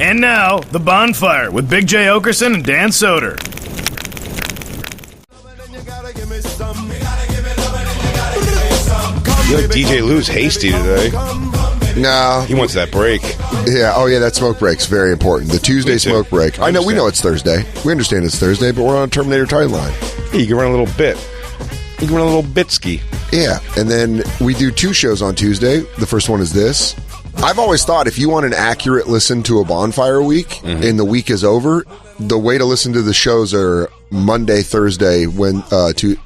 And now, The Bonfire with Big J. Okerson and Dan Soder. You know, DJ Lou's hasty today. No. He wants that break. Yeah, oh yeah, that smoke break's very important. The Tuesday smoke break. I know, we know it's Thursday. We understand it's Thursday, but we're on a Terminator timeline. Yeah, you can run a little bit. You can run a little bitski. Yeah, and then we do 2 shows on Tuesday. The first one is this. I've always thought if you want an accurate listen to a Bonfire week and the week is over, the way to listen to the shows are Monday, Thursday, if you want to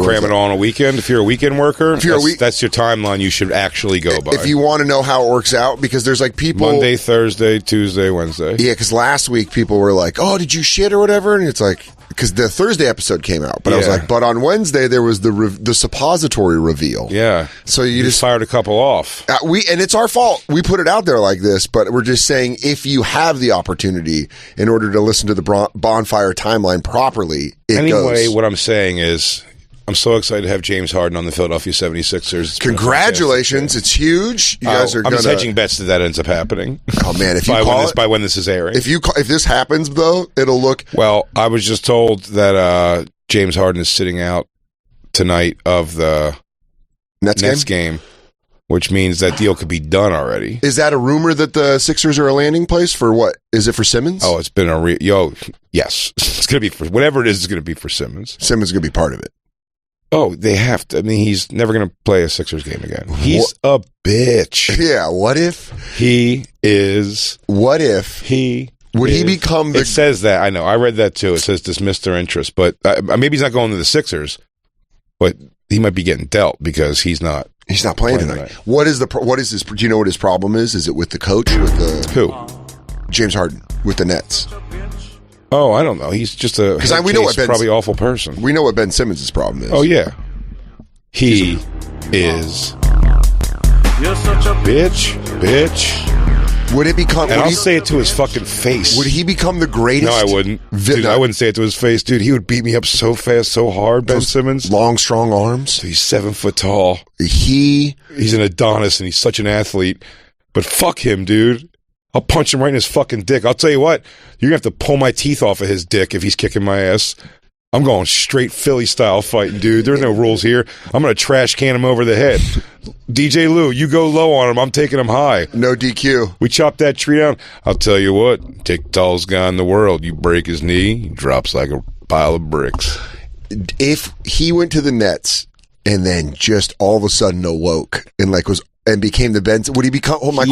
cram it all on a weekend, if you're a weekend worker, that's your timeline you should actually go by. If you want to know how it works out, because there's like people... Monday, Thursday, Tuesday, Wednesday. Yeah, because last week people were like, oh, did you shit or whatever? And it's like... Because the Thursday episode came out, but I was like, but on Wednesday there was the suppository reveal. Yeah, so you just fired a couple off. And it's our fault. We put it out there like this, but we're just saying if you have the opportunity in order to listen to the Bonfire timeline properly, it goes. What I'm saying is, I'm so excited to have James Harden on the Philadelphia 76ers. Congratulations. It's huge. You guys are I'm just hedging bets that ends up happening. Oh, man. If you by when this is airing. If this happens, though, it'll look... Well, I was just told that James Harden is sitting out tonight of the Nets game, which means that deal could be done already. Is that a rumor that the Sixers are a landing place for what? Is it for Simmons? Oh, it's been yes. It's going to be for... Whatever it is, it's going to be for Simmons. Simmons is going to be part of it. Oh, they have to. I mean, he's never going to play a Sixers game again. He's a bitch. Yeah, what if? He is. What if? He become the... It says that. I know. I read that too. It says dismiss their interest. But maybe he's not going to the Sixers, but he might be getting dealt because he's not. He's not playing tonight. What is his... Do you know what his problem is? Is it with the coach? Who? James Harden with the Nets. Oh, I don't know. He's just a we know what probably awful person. We know what Ben Simmons' problem is. Oh, yeah. He is... You're such a bitch. Would it become... And I'll say it to his fucking face. Would he become the greatest... No, I wouldn't. Dude, I wouldn't say it to his face. Dude, he would beat me up so fast, so hard, Ben Simmons. Long, strong arms. He's 7 foot tall. He's an Adonis, and he's such an athlete. But fuck him, dude. I'll punch him right in his fucking dick. I'll tell you what, you're going to have to pull my teeth off of his dick if he's kicking my ass. I'm going straight Philly style fighting, dude. There's no rules here. I'm going to trash can him over the head. DJ Lou, you go low on him. I'm taking him high. No DQ. We chop that tree down. I'll tell you what, tallest guy in the world. You break his knee, he drops like a pile of bricks. If he went to the Nets and then just all of a sudden awoke and became the Ben, would he become... Oh, my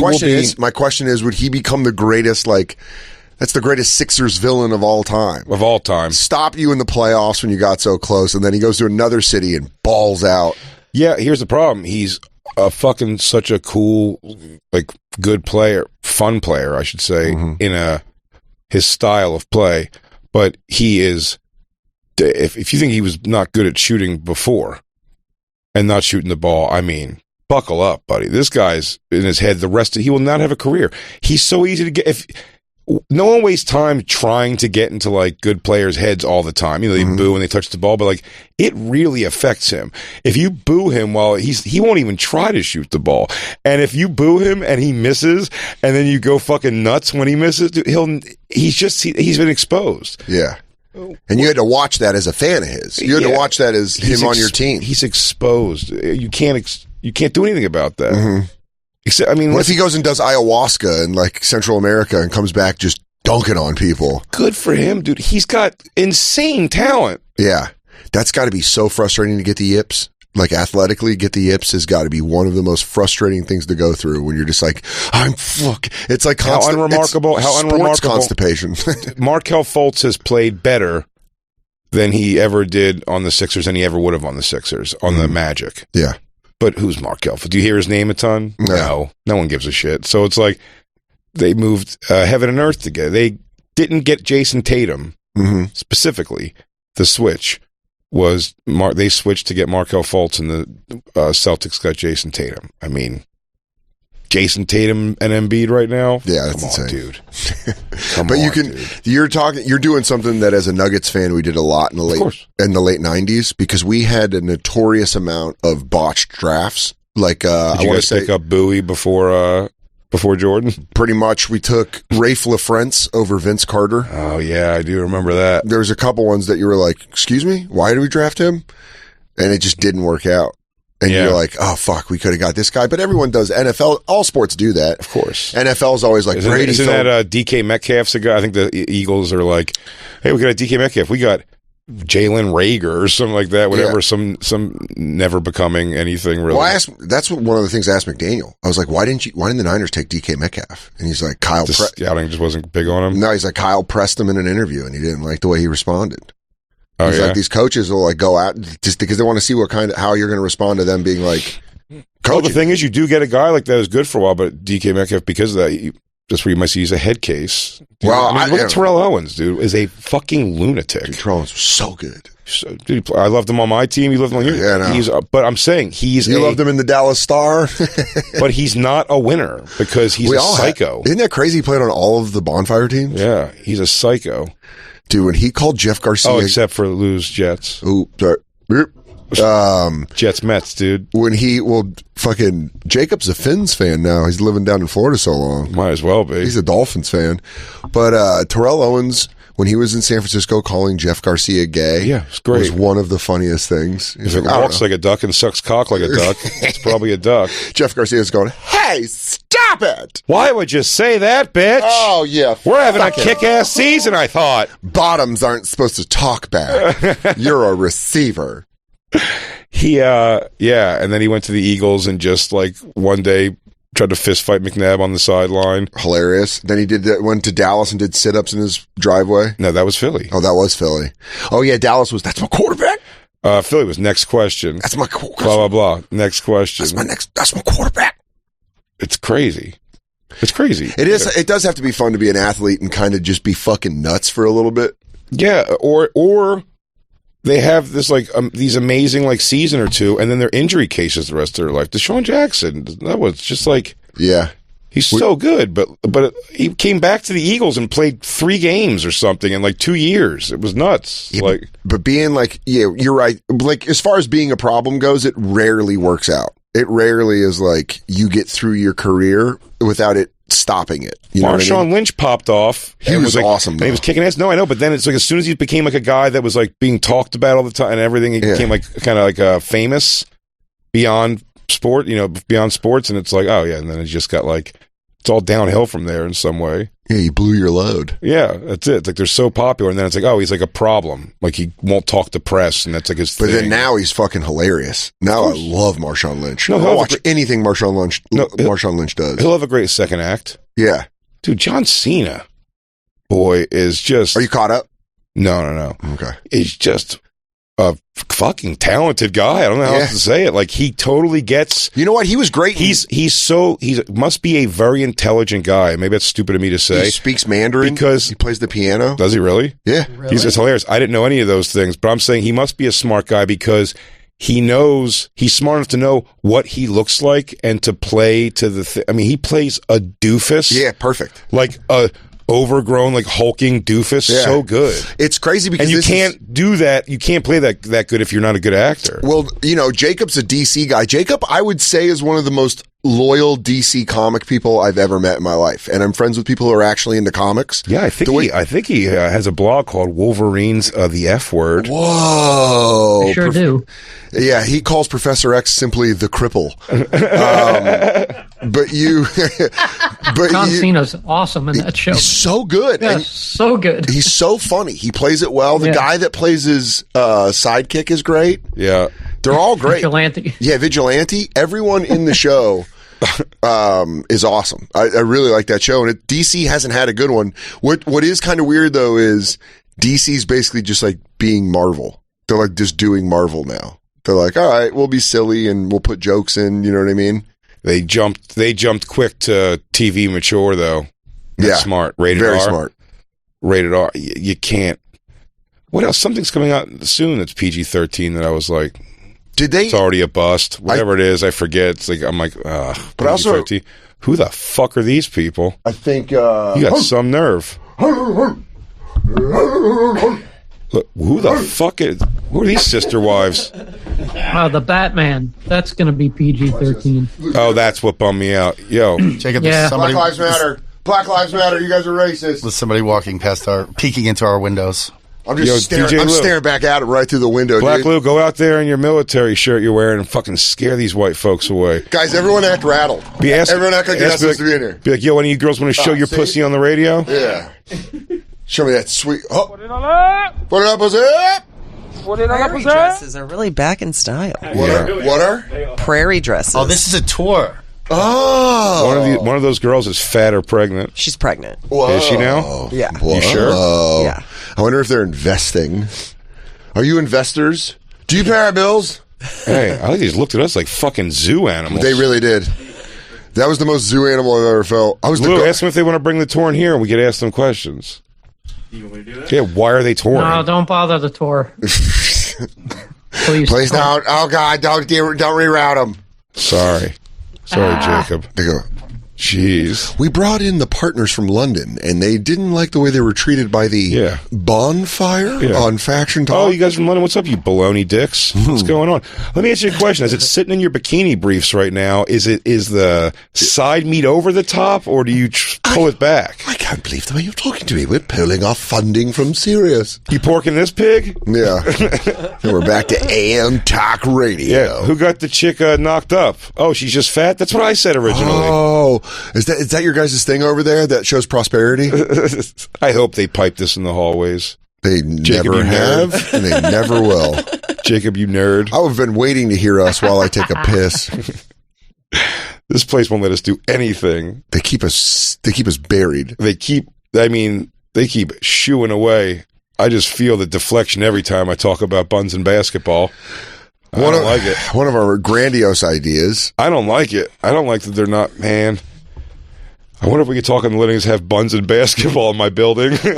question is, would he become the greatest, that's the greatest Sixers villain of all time? Of all time. Stop you in the playoffs when you got so close, and then he goes to another city and balls out. Yeah, here's the problem. He's fucking such a cool, good player, fun player, I should say, in his style of play. But he is... If you think he was not good at shooting before and not shooting the ball, I mean... Buckle up, buddy. This guy's in his head. He will not have a career. He's so easy to get. No one wastes time trying to get into good players' heads all the time. They boo when they touch the ball, but it really affects him. If you boo him he won't even try to shoot the ball. And if you boo him and he misses, and then you go fucking nuts when he misses, he's been exposed. Yeah. And you had to watch that as a fan of his. You had to watch that as him on your team. He's exposed. You can't do anything about that. Except, what if he goes and does ayahuasca in Central America and comes back just dunking on people? Good for him, dude. He's got insane talent. Yeah, that's got to be so frustrating to get the yips. Athletically, get the yips has got to be one of the most frustrating things to go through when you're just it's like how unremarkable constipation. Markelle Fultz has played better than he ever did on the Sixers than he ever would have on the Sixers on the Magic. Yeah. But who's Markelle? Do you hear his name a ton? No one gives a shit. So it's they moved heaven and earth together. They didn't get Jason Tatum specifically. The switch was they switched to get Markelle Fultz, and the Celtics got Jason Tatum. I mean, Jason Tatum and Embiid right now? Yeah, that's insane. Dude. You're doing something that as a Nuggets fan we did a lot in the late 90s, because we had a notorious amount of botched drafts. Did you guys pick up Bowie before before Jordan? Pretty much. We took Rafe LaFrance over Vince Carter. Oh, yeah, I do remember that. There's a couple ones that you were like, excuse me, why did we draft him? And it just didn't work out. And you're like, oh, fuck, we could have got this guy. But everyone does. NFL, all sports do that. Of course. NFL's always like, isn't that DK Metcalf's a guy? I think the Eagles are like, hey, we got a DK Metcalf. We got Jalen Reagor or something like that, whatever, some never becoming anything really. Well, that's one of the things I asked McDaniel. I was like, why didn't the Niners take DK Metcalf? And he's like, scouting just wasn't big on him? No, he's like, Kyle pressed him in an interview and he didn't like the way he responded. Oh, he's like, these coaches will like go out just because they want to see how you're going to respond to them being like, well, the thing is, you do get a guy like that who's good for a while, but DK Metcalf, because of that, that's where you might see he's a head case. Dude, well, look at Terrell Owens, dude, is a fucking lunatic. Dude, Terrell Owens was so good. Dude, I loved him on my team. He loved him on yours. Yeah, no. But I'm saying you loved him in the Dallas Star, but he's not a winner because he's a psycho. Isn't that crazy? He played on all of the Bonfire teams. Yeah, he's a psycho. Dude, when he called Jeff Garcia... Oh, except for lose Jets. Oh, sorry. Jets Mets, dude. When fucking Jacob's a Finns fan now. He's living down in Florida so long. Might as well be. He's a Dolphins fan. But Terrell Owens, when he was in San Francisco calling Jeff Garcia gay, it's great. Was one of the funniest things. If it walks like a duck and sucks cock like a duck, it's probably a duck. Jeff Garcia's going, hey, stop it! Why would you say that, bitch? Oh, yeah. We're having a kick-ass season, I thought. Bottoms aren't supposed to talk back. You're a receiver. And then he went to the Eagles and just like one day tried to fist fight McNabb on the sideline. Hilarious. Then went to Dallas and did sit-ups in his driveway. No, that was Philly. Oh, that was Philly. Oh, yeah, Dallas that's my quarterback. Philly was next question. That's my quarterback. Blah, blah, blah. Next question. That's my quarterback. It's crazy. It's crazy. It is. It does have to be fun to be an athlete and kind of just be fucking nuts for a little bit. Yeah, or they have this like these amazing like season or two, and then they're injury cases the rest of their life. Deshaun Jackson, that was just like, he's so good, but he came back to the Eagles and played 3 games or something in like 2 years. It was nuts. Yeah, but being like, you're right. Like as far as being a problem goes, it rarely works out. It rarely is like you get through your career without it stopping it. You know Marshawn what I mean? Lynch popped off. He was like, awesome. And he was kicking ass. No, I know, but then it's like as soon as he became like a guy that was like being talked about all the time and everything, he became like kind of like famous beyond sport, beyond sports, and it's like, oh yeah, and then it just got like it's all downhill from there in some way. Yeah, you blew your load. Yeah, that's it. It's like they're so popular, and then it's like, oh, he's like a problem. Like he won't talk to press, and that's like his thing. But then now he's fucking hilarious. Now I love Marshawn Lynch. I'll watch anything Marshawn Lynch does. He'll have a great second act. Yeah. Dude, John Cena, boy, is just... Are you caught up? No. Okay. He's just a fucking talented guy. I don't know how else to say it. Like, he totally gets... You know what? He was great. He must be a very intelligent guy. Maybe that's stupid of me to say. He speaks Mandarin because he plays the piano. Does he really? Yeah. Really? It's hilarious. I didn't know any of those things, but I'm saying he must be a smart guy because he knows, he's smart enough to know what he looks like and to play to the I mean, he plays a doofus. Yeah, perfect. Like a overgrown, like hulking doofus. Yeah. So good. It's crazy because you can't do that. You can't play that good if you're not a good actor. Well, Jacob's a DC guy. Jacob, I would say, is one of the most loyal DC comic people I've ever met in my life, and I'm friends with people who are actually into comics. Yeah, I think he has a blog called Wolverine's the F Word. Whoa, I sure do. Yeah, he calls Professor X simply the cripple. But John Cena's awesome in that show. He's so good. Yeah, so good. He's so funny. He plays it well. The guy that plays his sidekick is great. Yeah. They're all great. Vigilante. Yeah, Vigilante. Everyone in the show is awesome. I really like that show. And DC hasn't had a good one. What is kind of weird, though, is DC's basically just like being Marvel. They're like just doing Marvel now. They're like, all right, we'll be silly and we'll put jokes in. You know what I mean? They jumped quick to TV mature, though. That's smart. Rated very R. Smart. Rated R. You can't. What else? Something's coming out soon that's PG-13 that I was like, it's already a bust. Whatever it is, I forget. It's like, I'm like, but also, who the fuck are these people? I think you got some nerve. Look, who the fuck is? Who are these sister wives? The Batman. That's going to be PG-13. Oh, that's what bummed me out. Yo, Jacob, Yeah. somebody, Black Lives Matter. Black Lives Matter. You guys are racist. with somebody walking past peeking into our windows. I'm just staring. I'm staring back at it right through the window. Black dude. Lou, go out there in your military shirt you're wearing and fucking scare these white folks away. Guys, everyone act rattled. Everyone act like they're supposed to be in here. Be like, yo, any of you girls want to show your see? pussy on the radio? Yeah. Show me that sweet. Oh. Put it up, pussy. Prairie dresses are really back in style. What are? Prairie dresses. Oh, this is a tour. Oh. One of those girls is fat or pregnant. She's pregnant. Whoa. Is she now? Yeah. You sure? Yeah. I wonder if they're investing. Are you investors? Do you pay our bills? Hey, I think they just looked at us like fucking zoo animals. They really did. That was the most zoo animal I've ever felt. I was Lou, ask them if they want to bring the tour in here and we could ask them questions. You want me to do that? Yeah, why are they touring? No, don't bother the tour. Please don't. Oh, God, don't reroute them. Sorry, Jacob. They go, jeez. we brought in the partners from London, and they didn't like the way they were treated by the Bonfire on Faction Talk. Oh, you guys from London, what's up, you baloney dicks? What's going on? Let me ask you a question. Is it sitting in your bikini briefs right now? Is the side meat over the top, or do you pull it back? I can't believe the way you're talking to me. We're pulling off funding from Sirius. You porking this pig? Yeah. And we're back to AM Talk Radio. Yeah. Who got the chick knocked up? Oh, she's just fat? That's what I said originally. Oh, is that your guys' thing over there that shows prosperity? I hope they pipe this in the hallways. They Jacob, never have, and they never will. Jacob, you nerd. I've been waiting to hear us while I take a piss. This place won't let us do anything. They keep us buried. They keep shooing away. I just feel the deflection every time I talk about buns and basketball. I don't like it. One of our grandiose ideas. I don't like it. I don't like that they're not, man. I wonder if we could talk on the livings, have buns and basketball in my building. Dude,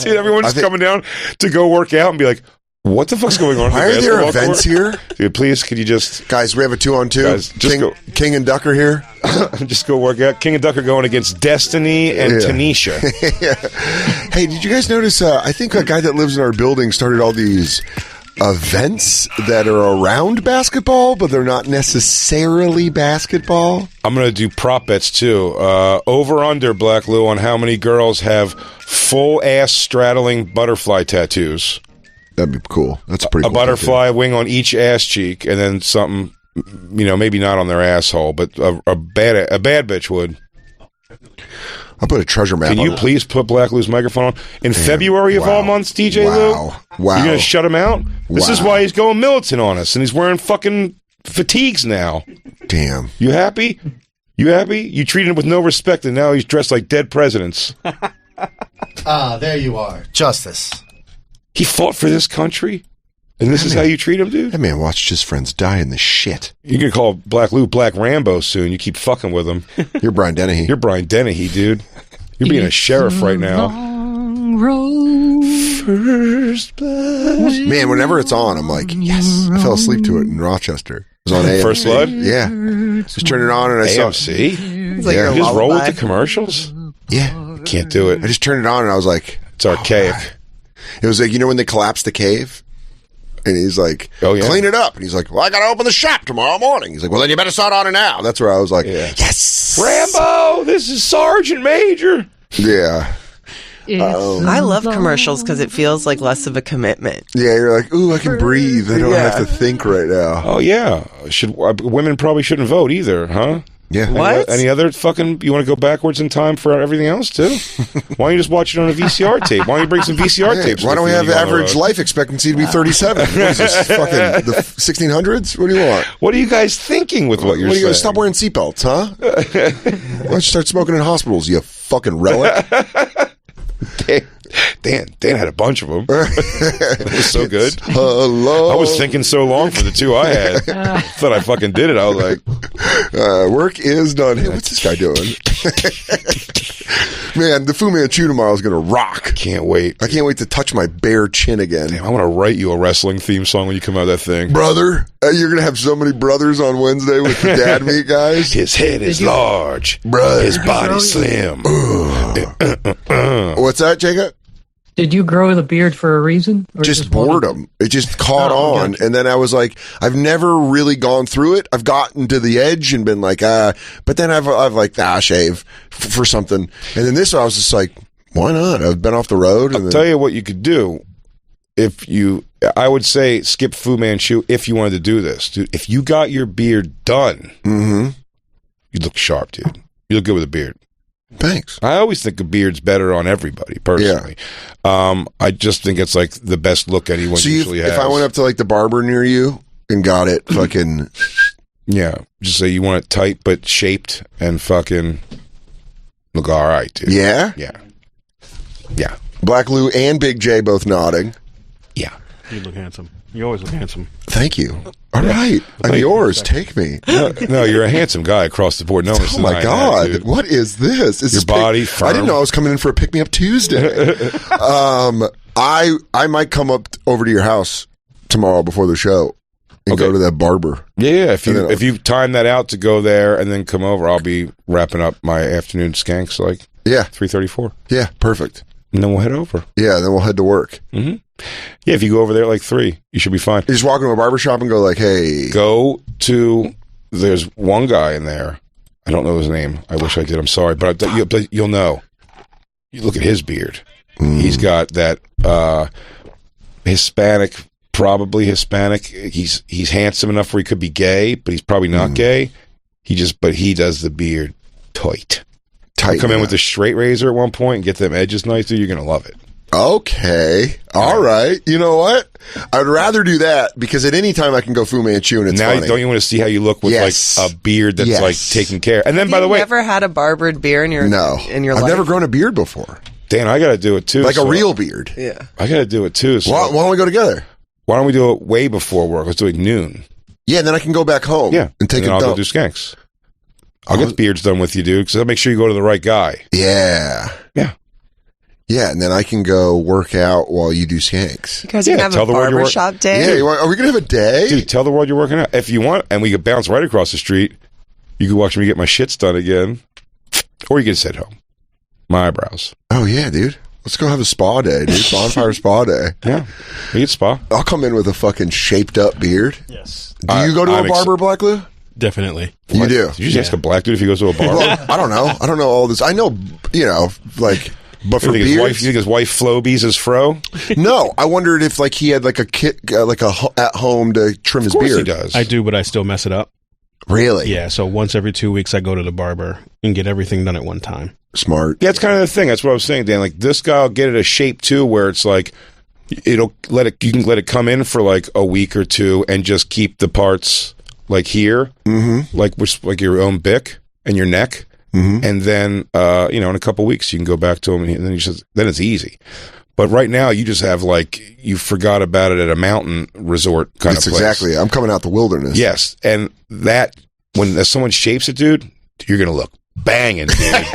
everyone's coming down to go work out and be like, what the fuck's going on? Why are there events here? Dude, please, could you just... Guys, we have a 2-on-2. King and Duck are here. Just go work out. King and Duck are going against Destiny and Tanisha. Yeah. Hey, did you guys notice, I think a guy that lives in our building started all these events that are around basketball, but they're not necessarily basketball. I'm going to do prop bets, too. Over under, Black Lou, on how many girls have full ass straddling butterfly tattoos. That'd be cool. That's a pretty cool. A butterfly wing on each ass cheek, and then something, maybe not on their asshole, but a bad bitch would. I'll put a treasure map. Can you please put Black Lou's microphone on? In February of all months, DJ Lou? Wow. You're going to shut him out? This is why he's going militant on us, and he's wearing fucking fatigues now. Damn. You happy? You happy? You treated him with no respect, and now he's dressed like dead presidents. There you are. Justice. He fought for this country, and this is how you treat him, dude? That man watched his friends die in the shit. You're going to call Black Lou Black Rambo soon. You keep fucking with him. You're Brian Dennehy. You're Brian Dennehy, dude. You're being a sheriff right now. First blood. Man, whenever it's on, I'm like, yes. I fell asleep to it in Rochester. It was on AMC. First Blood? Yeah. Just turn it on and I saw AMC? It's like Yeah. a You just roll with lullaby. the commercials? Yeah. Can't do it. I just turned it on and I was like, It's archaic. it was like, when they collapsed the cave? And he's like, Oh, yeah. clean it up. And he's like, well, I got to open the shop tomorrow morning. He's like, well, then you better start on it now. That's where I was like, yes. Rambo, this is Sergeant Major. Yeah. I love commercials because it feels like less of a commitment. Yeah, you're like, ooh, I can breathe. I don't have to think right now. Oh, yeah. Women probably shouldn't vote either, huh? Yeah. What? Any other fucking... You want to go backwards in time for everything else, too? Why don't you just watch it on a VCR tape? Why don't you bring some VCR tapes? Why don't we with have you when you go on the average road? life expectancy to be 37? What is this, fucking the 1600s? What do you want? What are you guys thinking with what you're What are you saying? going to stop wearing seatbelts, huh? Why don't you start smoking in hospitals, you fucking relic? Dan had a bunch of them. It was so good. Hello. I was thinking so long for the two I had. Thought I fucking did it. I was like, work is done. Hey, what's this guy doing? Man, the Fu Manchu tomorrow is going to rock. can't wait. I can't wait to touch my bare chin again. Damn, I want to write you a wrestling theme song when you come out of that thing. Brother, you're going to have so many brothers on Wednesday with the dad meet guys. His head is large. Bruh. His body slim. What's that, Jacob? Did you grow the beard for a reason? Or Just wanted boredom. It just caught on. gotcha. And then I was like, I've never really gone through it. I've gotten to the edge and been like, but then I've like, shave for something. And then this, I was just like, why not? I've been off the road. I'll tell you what you could do. I would say skip Fu Manchu if you wanted to do this. Dude, if you got your beard done, you'd look sharp, dude. You look good with a beard. Thanks. I always think a beard's better on everybody, personally. I just think it's like the best look anyone usually has. If I went up to like the barber near you and got it fucking... Yeah, just say you want it tight but shaped and fucking look all right, dude. Yeah? Yeah. Black Lou and Big J both nodding. Yeah. You look handsome. You always look handsome. Thank you. All right. I'm yours. Take me. No, you're a handsome guy across the board. No one's Oh my denying God. that, dude. What is this? Is Your this body I firm. didn't know I was coming in for a pick me up Tuesday. I might come up over to your house tomorrow before the show and go to that barber. Yeah, if you time that out to go there and then come over, I'll be wrapping up my afternoon skanks like 3:34. Yeah, perfect. And then we'll head over. Yeah, then we'll head to work. Mm-hmm. Yeah, if you go over there at like 3, you should be fine. You just walk into a barber shop and go like, hey. There's one guy in there. I don't know his name. I wish I did. I'm sorry. But you'll know. You look at his beard. He's got that Hispanic, probably Hispanic. He's handsome enough where he could be gay, but he's probably not gay. But he does the beard tight. Come in with a straight razor at one point and get them edges nice, dude. You're going to love it. Okay. All right. You know what? I'd rather do that because at any time I can go Fu Manchu and it's now, funny. Don't you want to see how you look with like a beard that's like taken care? And then, by the way, never had a barbered beard in your life? I've never grown a beard before. Dan, I got to do it too. Like a real beard. Yeah. I got to do it too. So why don't we go together? Why don't we do it way before work? Let's do it noon. Yeah, and then I can go back home. Yeah, and take and a I'll dump. go do skanks. I'll get the beards done with you, dude, because I'll make sure you go to the right guy. Yeah. Yeah. Yeah, and then I can go work out while you do skanks. You guys can have a barbershop day? Yeah, are we going to have a day? Dude, tell the world you're working out. If you want, and we could bounce right across the street, you can watch me get my shits done again. Or you can sit home. My eyebrows. Oh, yeah, dude. Let's go have a spa day, dude. Bonfire spa day. Yeah. We get spa. I'll come in with a fucking shaped up beard. Yes. Do you go to a barber, Black Lou? Definitely. You do? Did you just ask a black dude if he goes to a barber? Well, I don't know. I don't know all this. I know, like... But for you think his wife Flobies his fro? No, I wondered if like he had like a kit, at home to trim his beard. He does. I do, but I still mess it up. Really? Yeah. So once every 2 weeks, I go to the barber and get everything done at one time. Smart. Yeah, that's kind of the thing. That's what I was saying, Dan. Like this guy will get it a shape too, where it's like you can let it come in for like a week or two and just keep the parts like here, like your own bick and your neck. And then, in a couple weeks, you can go back to him, and then it's easy. But right now, you just have like you forgot about it at a mountain resort kind of place. Exactly. I'm coming out the wilderness. Yes, and that when someone shapes it, dude, you're gonna look banging, dude.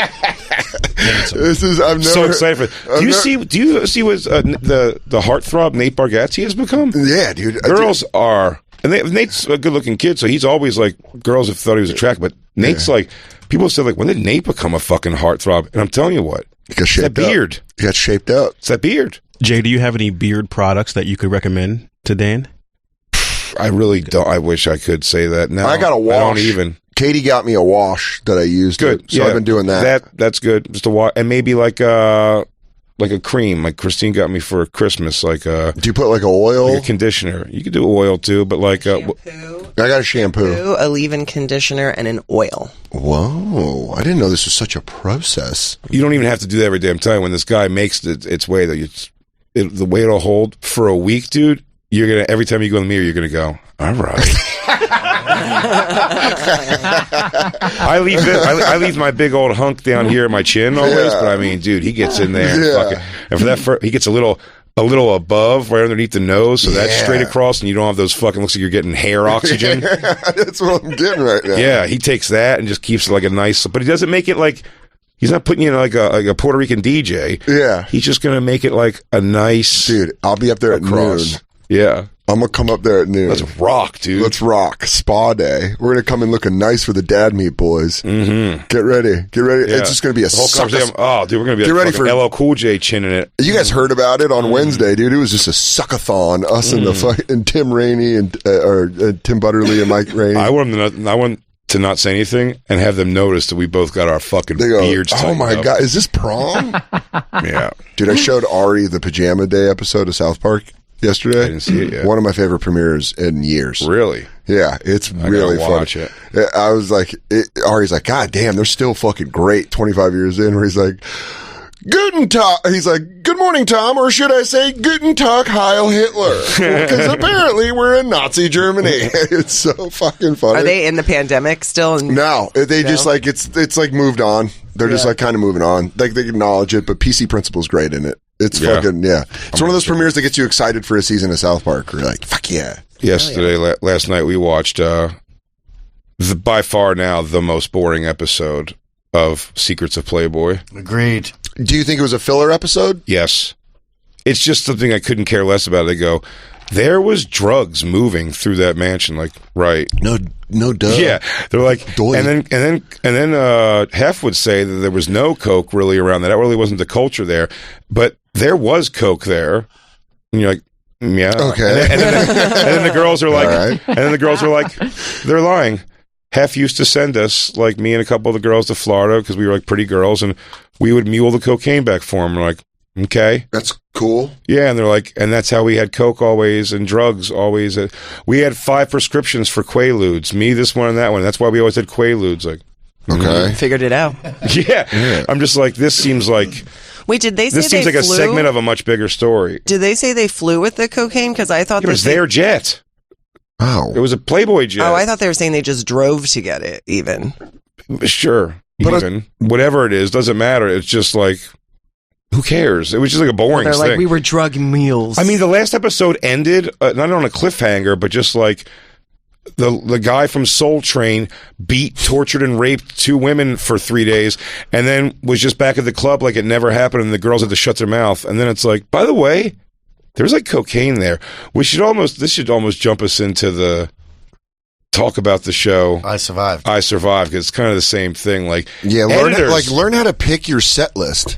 I'm so excited for. Do you see what the heartthrob Nate Bargatze has become? Yeah, dude. Girls are. And Nate's a good-looking kid, so he's always like girls have thought he was attractive. But Nate's like people say like, when did Nate become a fucking heartthrob? And I'm telling you what, it's that beard. He got shaped up. It's that beard. Jay, do you have any beard products that you could recommend to Dan? I really don't. I wish I could say that. No, I got a wash. I don't even. Katie got me a wash that I used. Good. So I've been doing that. That's good. Just a wash, and maybe like a cream, like Christine got me for Christmas. Like do you put like a oil? Like a conditioner. You could do oil too, but like shampoo. I got a shampoo, a leave-in conditioner, and an oil. Whoa! I didn't know this was such a process. You don't even have to do that every day. I'm telling you, when this guy makes its way, the way it'll hold for a week, dude. You're gonna every time you go in the mirror, you're gonna go, all right. I leave my big old hunk down here at my chin always, but I mean, dude, he gets in there and for that he gets a little above right underneath the nose, so that's straight across, and you don't have those fucking looks like you're getting hair oxygen. That's what I'm getting right now. Yeah, he takes that and just keeps it like a nice, but he doesn't make it like he's not putting you in like a Puerto Rican DJ. Yeah, he's just gonna make it like a nice dude. I'll be up there at noon. Yeah. I'm going to come up there at noon. Let's rock, dude. Let's rock. Spa day. We're going to come in looking nice for the dad meet, boys. Mm-hmm. Get ready. Get ready. Yeah. It's just going to be a whole conversation. Oh, dude, we're going to be Get like ready for LL Cool J chinning it. You guys heard about it on Wednesday, dude. It was just a suckathon. Us and the and Tim Rainey and Tim Butterly and Mike Rainey. I want to not say anything and have them notice that we both got our fucking beards tightened oh my up. God, is this prom? Yeah. Dude, I showed Ari the Pajama Day episode of South Park yesterday. I didn't see it yet. One of my favorite premieres in years. Really? Yeah, it's really fun. Watch it. I was like, Ari's like, God damn, they're still fucking great 25 years in, where he's like, Guten Tag. He's like, good morning, Tom, or should I say Guten Tag, Heil Hitler? Because apparently we're in Nazi Germany. It's so fucking funny. Are they in the pandemic still? No, they just like, it's like moved on. They're just like kind of moving on. Like they acknowledge it, but PC Principal's great in it. It's fucking, It's one of those premieres that gets you excited for a season of South Park. Where you're like, fuck yeah. Yesterday, last night, we watched by far now the most boring episode of Secrets of Playboy. Agreed. Do you think it was a filler episode? Yes. It's just something I couldn't care less about. They go, there was drugs moving through that mansion. Like, right. No duh. Yeah. They're like, and then Hef would say that there was no coke really around that really wasn't the culture there, but there was coke there. And you're like, yeah. Okay. And then the girls are like, All right. and then the girls are like, they're lying. Hef used to send us, like me and a couple of the girls, to Florida because we were like pretty girls, and we would mule the cocaine back for him. We're like, okay. That's cool. Yeah, and they're like, and that's how we had coke always and drugs always. We had 5 prescriptions for Quaaludes. Me, this one, and that one. That's why we always had Quaaludes. Like, okay. Figured it out. yeah. I'm just like, this seems like... Wait, did they say this seems they like flew? A segment of a much bigger story. Did they say they flew with the cocaine? Because I thought It was their jet. Oh. It was a Playboy jet. Oh, I thought they were saying they just drove to get it, even. Sure. Whatever it is, doesn't matter. It's just like, who cares? It was just like a boring They're thing. like, we were drug mules. I mean, the last episode ended, not on a cliffhanger, but just like, the guy from Soul Train beat, tortured, and raped 2 women for 3 days, and then was just back at the club like it never happened, and the girls had to shut their mouth. And then it's like, by the way, there's like cocaine there. This should almost jump us into the talk about the show. I Survived. Because it's kind of the same thing. Like, yeah, learn how to pick your set list.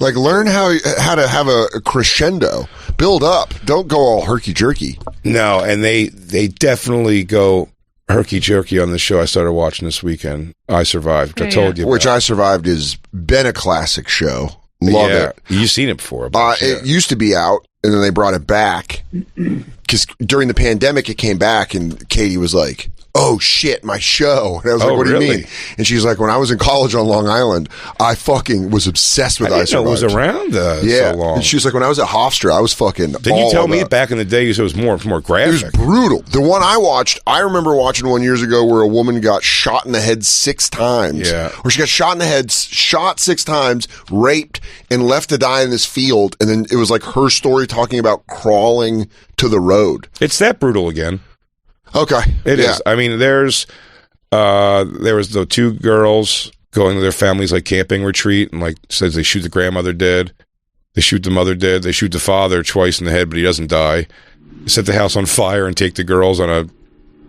Like, learn how to have a crescendo. Build up. Don't go all herky-jerky. No, and they definitely go herky-jerky on the show I started watching this weekend, I Survived, which I told you about. Which I Survived has been a classic show. Love it. You've seen it before. It used to be out, and then they brought it back. Because during the pandemic, it came back, and Katie was like, oh shit, my show. And I was like, what do you mean? And she's like, when I was in college on Long Island, I fucking was obsessed with I Survived. It was around yeah. so long. And she was like, when I was at Hofstra, I was fucking Didn't you tell me back in the day it was more graphic? It was brutal. The one I watched, I remember watching one years ago where a woman got shot in the head 6 times. Yeah. Or she got shot in the head, shot 6 times, raped, and left to die in this field. And then it was like her story talking about crawling to the road. It's that brutal again. Okay. It is. I mean, there was the 2 girls going to their family's like camping retreat, and like says they shoot the grandmother dead, they shoot the mother dead, they shoot the father twice in the head, but he doesn't die. They set the house on fire and take the girls on a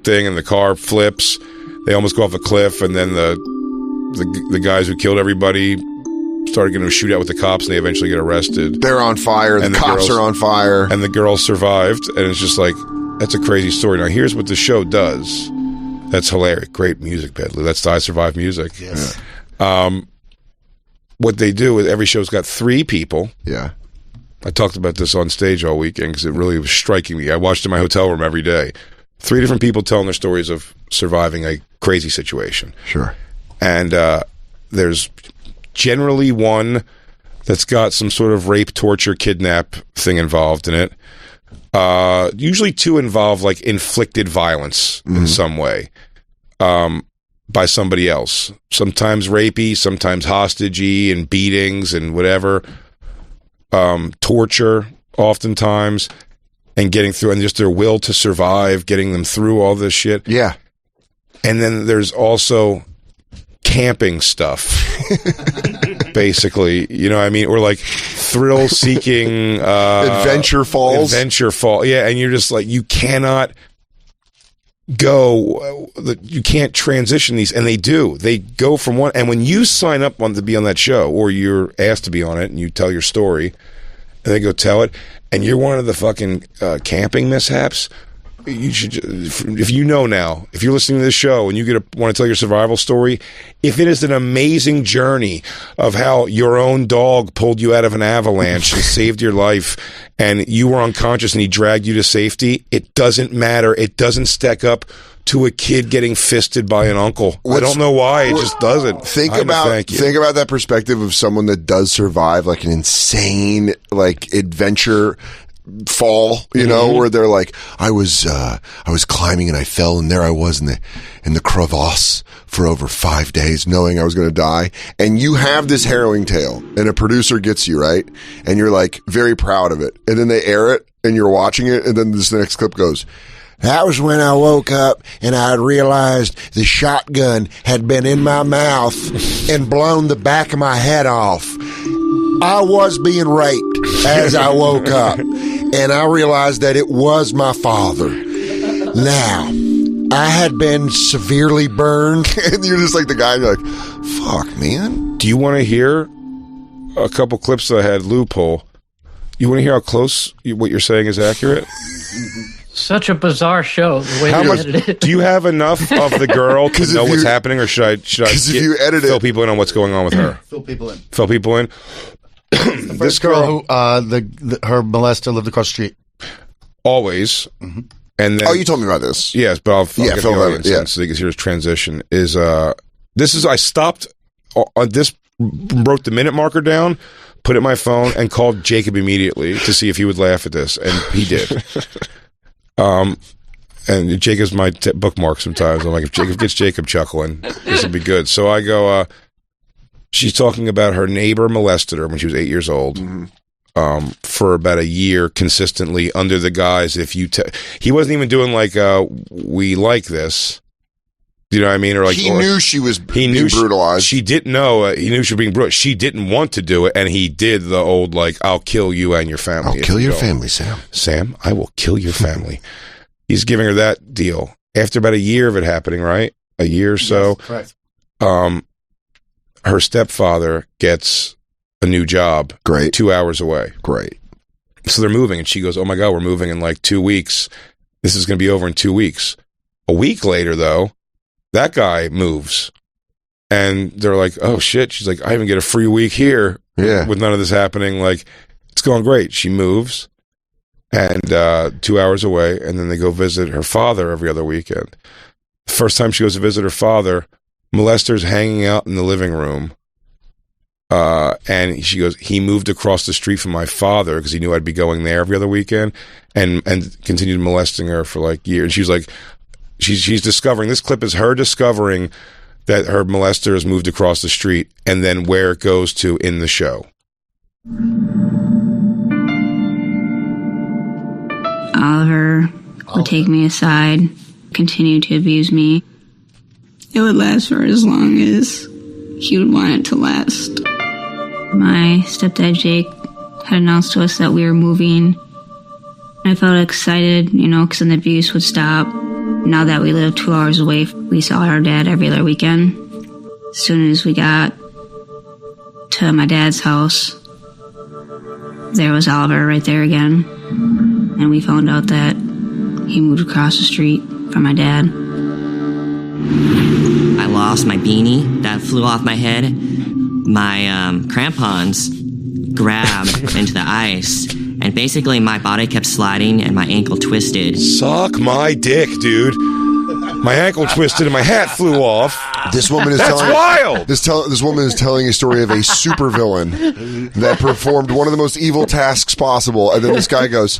thing, and the car flips. They almost go off a cliff, and then the guys who killed everybody started getting a shootout with the cops, and they eventually get arrested. They're on fire. The cops are on fire, and the girls survived. And it's just like, that's a crazy story. Now, here's what the show does. That's hilarious. Great music, Bedley. That's the I Survived music. Yes. Yeah. What they do is every show's got 3 people. Yeah. I talked about this on stage all weekend because it really was striking me. I watched in my hotel room every day. 3 different people telling their stories of surviving a crazy situation. Sure. And there's generally one that's got some sort of rape, torture, kidnap thing involved in it. Usually 2 involve like inflicted violence in some way by somebody else. Sometimes rapey, sometimes hostagey, and beatings and whatever. Torture, oftentimes, and getting through, and just their will to survive, getting them through all this shit. Yeah. And then there's also camping stuff. Basically, you know what I mean? Or like thrill-seeking Adventure Falls. Yeah, and you're just like, you cannot you can't transition these, and they do. They go from one, and when you sign up to be on that show, or you're asked to be on it, and you tell your story, and they go tell it, and you're one of the fucking camping mishaps, you should, if you know now, if you're listening to this show and you want to tell your survival story, if it is an amazing journey of how your own dog pulled you out of an avalanche and saved your life, and you were unconscious and he dragged you to safety, it doesn't matter. It doesn't stack up to a kid getting fisted by an uncle. I don't know why. It just doesn't. Think about that perspective of someone that does survive like an insane like adventure fall, you know, where they're like, I was climbing and I fell, and there I was in the crevasse for over 5 days, knowing I was going to die. And you have this harrowing tale, and a producer gets you, right, and you're like very proud of it, and then they air it, and you're watching it, and then this next clip goes, that was when I woke up and I realized the shotgun had been in my mouth and blown the back of my head off. I was being raped as I woke up, and I realized that it was my father. Now, I had been severely burned, and you're just like the guy, you're like, fuck, man. Do you want to hear a couple clips that I had loophole? You want to hear how close what you're saying is accurate? Such a bizarre show. The way how they much edited it. do you have enough of the girl to know what's happening, or should I if you edit fill people in on what's going on with her? Fill people in. Fill people in. This girl who her molester lived across the street. Always. Mm-hmm. And then, you told me about this. Yes, but I'll get the audience in, so they can hear his transition. I stopped on this, wrote the minute marker down, put it in my phone, and called Jacob immediately to see if he would laugh at this, and he did. And Jacob's my bookmark sometimes. I'm like, if Jacob gets Jacob chuckling, this will be good. So I go, she's talking about her neighbor molested her when she was 8 years old. Mm-hmm. For about a year consistently under the guise, he wasn't even doing like, we like this. Do you know what I mean? Or like, he knew she was being brutalized. She didn't know. He knew she was being brutalized. She didn't want to do it, and he did the old like, I'll kill you and your family. I'll kill your family, Sam. Sam, I will kill your family. He's giving her that deal. After about a year of it happening, right? A year or so. Yes, correct. Her stepfather gets a new job. Great. 2 hours away. Great. So they're moving, and she goes, oh my God, we're moving in like 2 weeks. This is going to be over in 2 weeks. A week later, though, that guy moves. And they're like, oh shit. She's like, I even get a free week here with none of this happening. Like, it's going great. She moves, and 2 hours away, and then they go visit her father every other weekend. The first time she goes to visit her father, molester's hanging out in the living room. And she goes, he moved across the street from my father because he knew I'd be going there every other weekend, and continued molesting her for like years. And she's like, she's discovering, this clip is her discovering that her molester has moved across the street, and then where it goes to in the show. Oliver would take me aside, continue to abuse me. It would last for as long as he would want it to last. My stepdad, Jake, had announced to us that we were moving. I felt excited, because then the abuse would stop. Now that we live 2 hours away, we saw our dad every other weekend. As soon as we got to my dad's house, there was Oliver right there again. And we found out that he moved across the street from my dad. I lost my beanie that flew off my head. My crampons grabbed into the ice, and basically my body kept sliding and my ankle twisted. Suck my dick, dude. My ankle twisted and my hat flew off. This woman is That's wild. This woman is telling a story of a supervillain that performed one of the most evil tasks possible, and then this guy goes,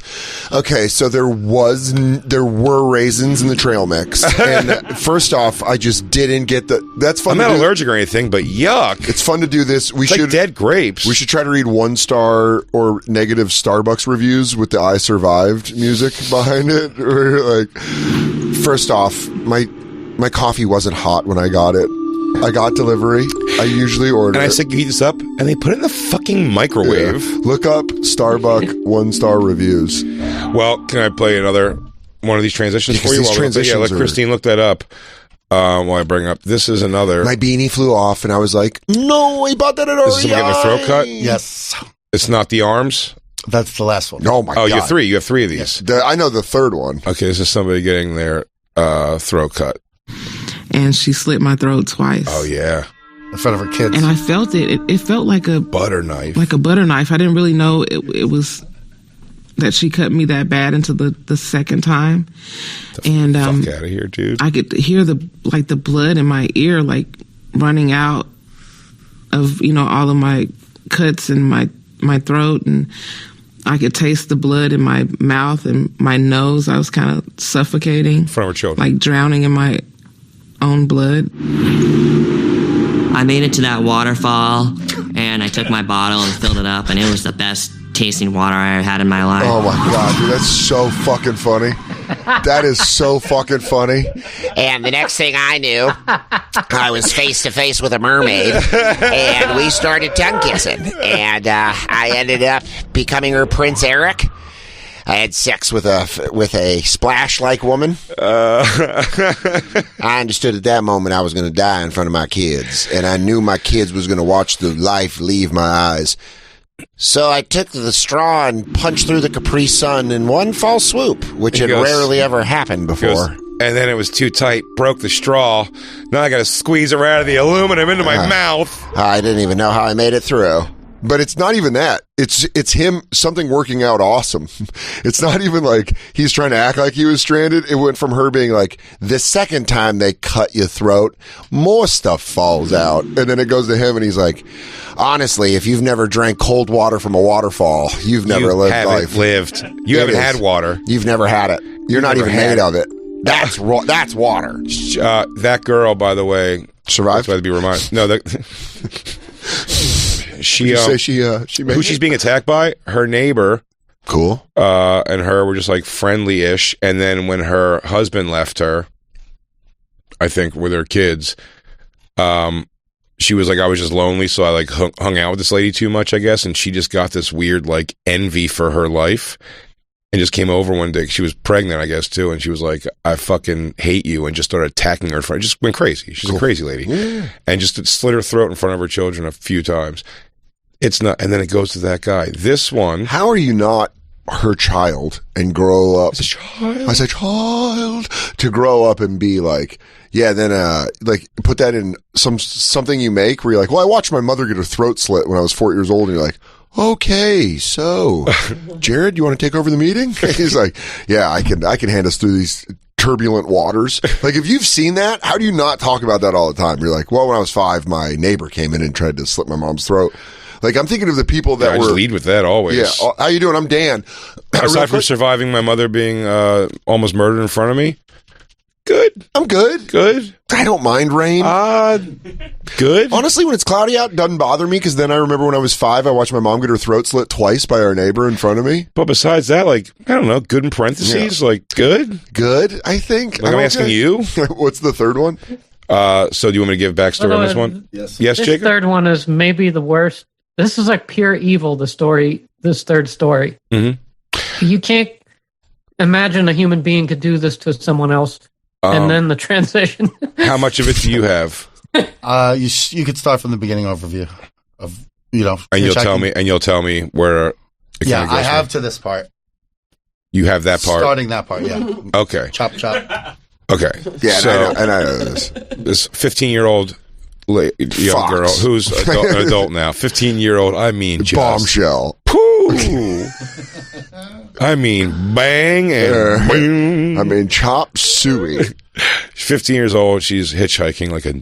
"Okay, so there were raisins in the trail mix, and first off, I just didn't get the. That's fun. I'm not allergic or anything, but yuck. It's fun to do this. We should like dead grapes. We should try to read 1-star or negative Starbucks reviews with the "I survived" music behind it. Or like, first off, my coffee wasn't hot when I got it. I got delivery. I usually order. And I said, you heat this up, and they put it in the fucking microwave. Yeah. Look up Starbucks 1-star reviews. Well, can I play another one of these transitions for you? Let Christine look that up. While I bring up, this is another. My beanie flew off, and I was like, "No, I bought that at REI." This is somebody getting a throat cut. Yes, it's not the arms. That's the last one. Oh my god! You have three. You have three of these. I know the third one. Okay, this is somebody getting their throat cut, and she slit my throat twice. Oh yeah, in front of her kids. And I felt it. It felt like a butter knife. Like a butter knife. I didn't really know it was that she cut me that bad until the second time. And fuck out of here, dude. I could hear the blood in my ear like running out of all of my cuts in my throat, and I could taste the blood in my mouth and my nose. I was kind of suffocating in front of our children, like drowning in my own blood. I made it to that waterfall, and I took my bottle and filled it up, and it was the best tasting water I had in my life. Oh my god, dude, that's so fucking funny. That is so fucking funny. And the next thing I knew, I was face to face with a mermaid, and we started tongue kissing. And I ended up becoming her Prince Eric. I had sex with a splash-like woman. I understood at that moment I was going to die in front of my kids, and I knew my kids was going to watch the life leave my eyes. So I took the straw and punched through the Capri Sun in one fell swoop, which had rarely ever happened before. And then it was too tight, broke the straw. Now I got to squeeze her out of the aluminum into my mouth. I didn't even know how I made it through. But it's not even that. It's him, something working out awesome. It's not even like he's trying to act like he was stranded. It went from her being like, the second time they cut your throat, more stuff falls out. And then it goes to him and he's like, honestly, if you've never drank cold water from a waterfall, you've never lived life. You haven't had water. You've never had it. You're not even made of it. That's that's water. That girl, by the way, survived. To be reminded. No, she made who she's being attacked by, her neighbor, cool, and her were just like friendly-ish. And then when her husband left her, I think with her kids, she was like, I was just lonely, so I like hung out with this lady too much, I guess. And she just got this weird like envy for her life, and just came over one day. She was pregnant, I guess, too, and she was like, I fucking hate you, and just started attacking her in front. Just went crazy. She's a crazy lady, and just slit her throat in front of her children a few times. It's not, and then it goes to that guy. This one. How are you not her child and grow up as a child to grow up and be like, yeah, then like put that in something you make where you're like, well, I watched my mother get her throat slit when I was 4 years old, and you're like, okay, so Jared, you want to take over the meeting? He's like, yeah, I can hand us through these turbulent waters. Like, if you've seen that, how do you not talk about that all the time? You're like, well, when I was 5, my neighbor came in and tried to slit my mom's throat. Like, I'm thinking of the people that I were... just lead with that always. Yeah. How you doing? I'm Dan. Aside from surviving my mother being almost murdered in front of me, good. I'm good. Good. I don't mind rain. Good. Honestly, when it's cloudy out, it doesn't bother me, because then I remember when I was 5, I watched my mom get her throat slit twice by our neighbor in front of me. But besides that, like, I don't know, good in parentheses, like, good? Good, I think. Like, I'm asking you? What's the third one? So do you want me to give backstory on this one? Yes. Yes, This Jacob? third one is maybe the worst. This is like pure evil, this third story. Mm-hmm. You can't imagine a human being could do this to someone else. And then the transition. How much of it do you have? You could start from the beginning overview of, and you'll tell me where. Yeah, I have to this part. You have that part. Starting that part, yeah. Okay. Chop. Okay. Yeah, so, and I know this. This 15-year-old young girl who's an adult now. 15-year-old. I mean, just bombshell. Pooh. I mean, bang and boom. I mean, chop suey. She's 15 years old. She's hitchhiking like a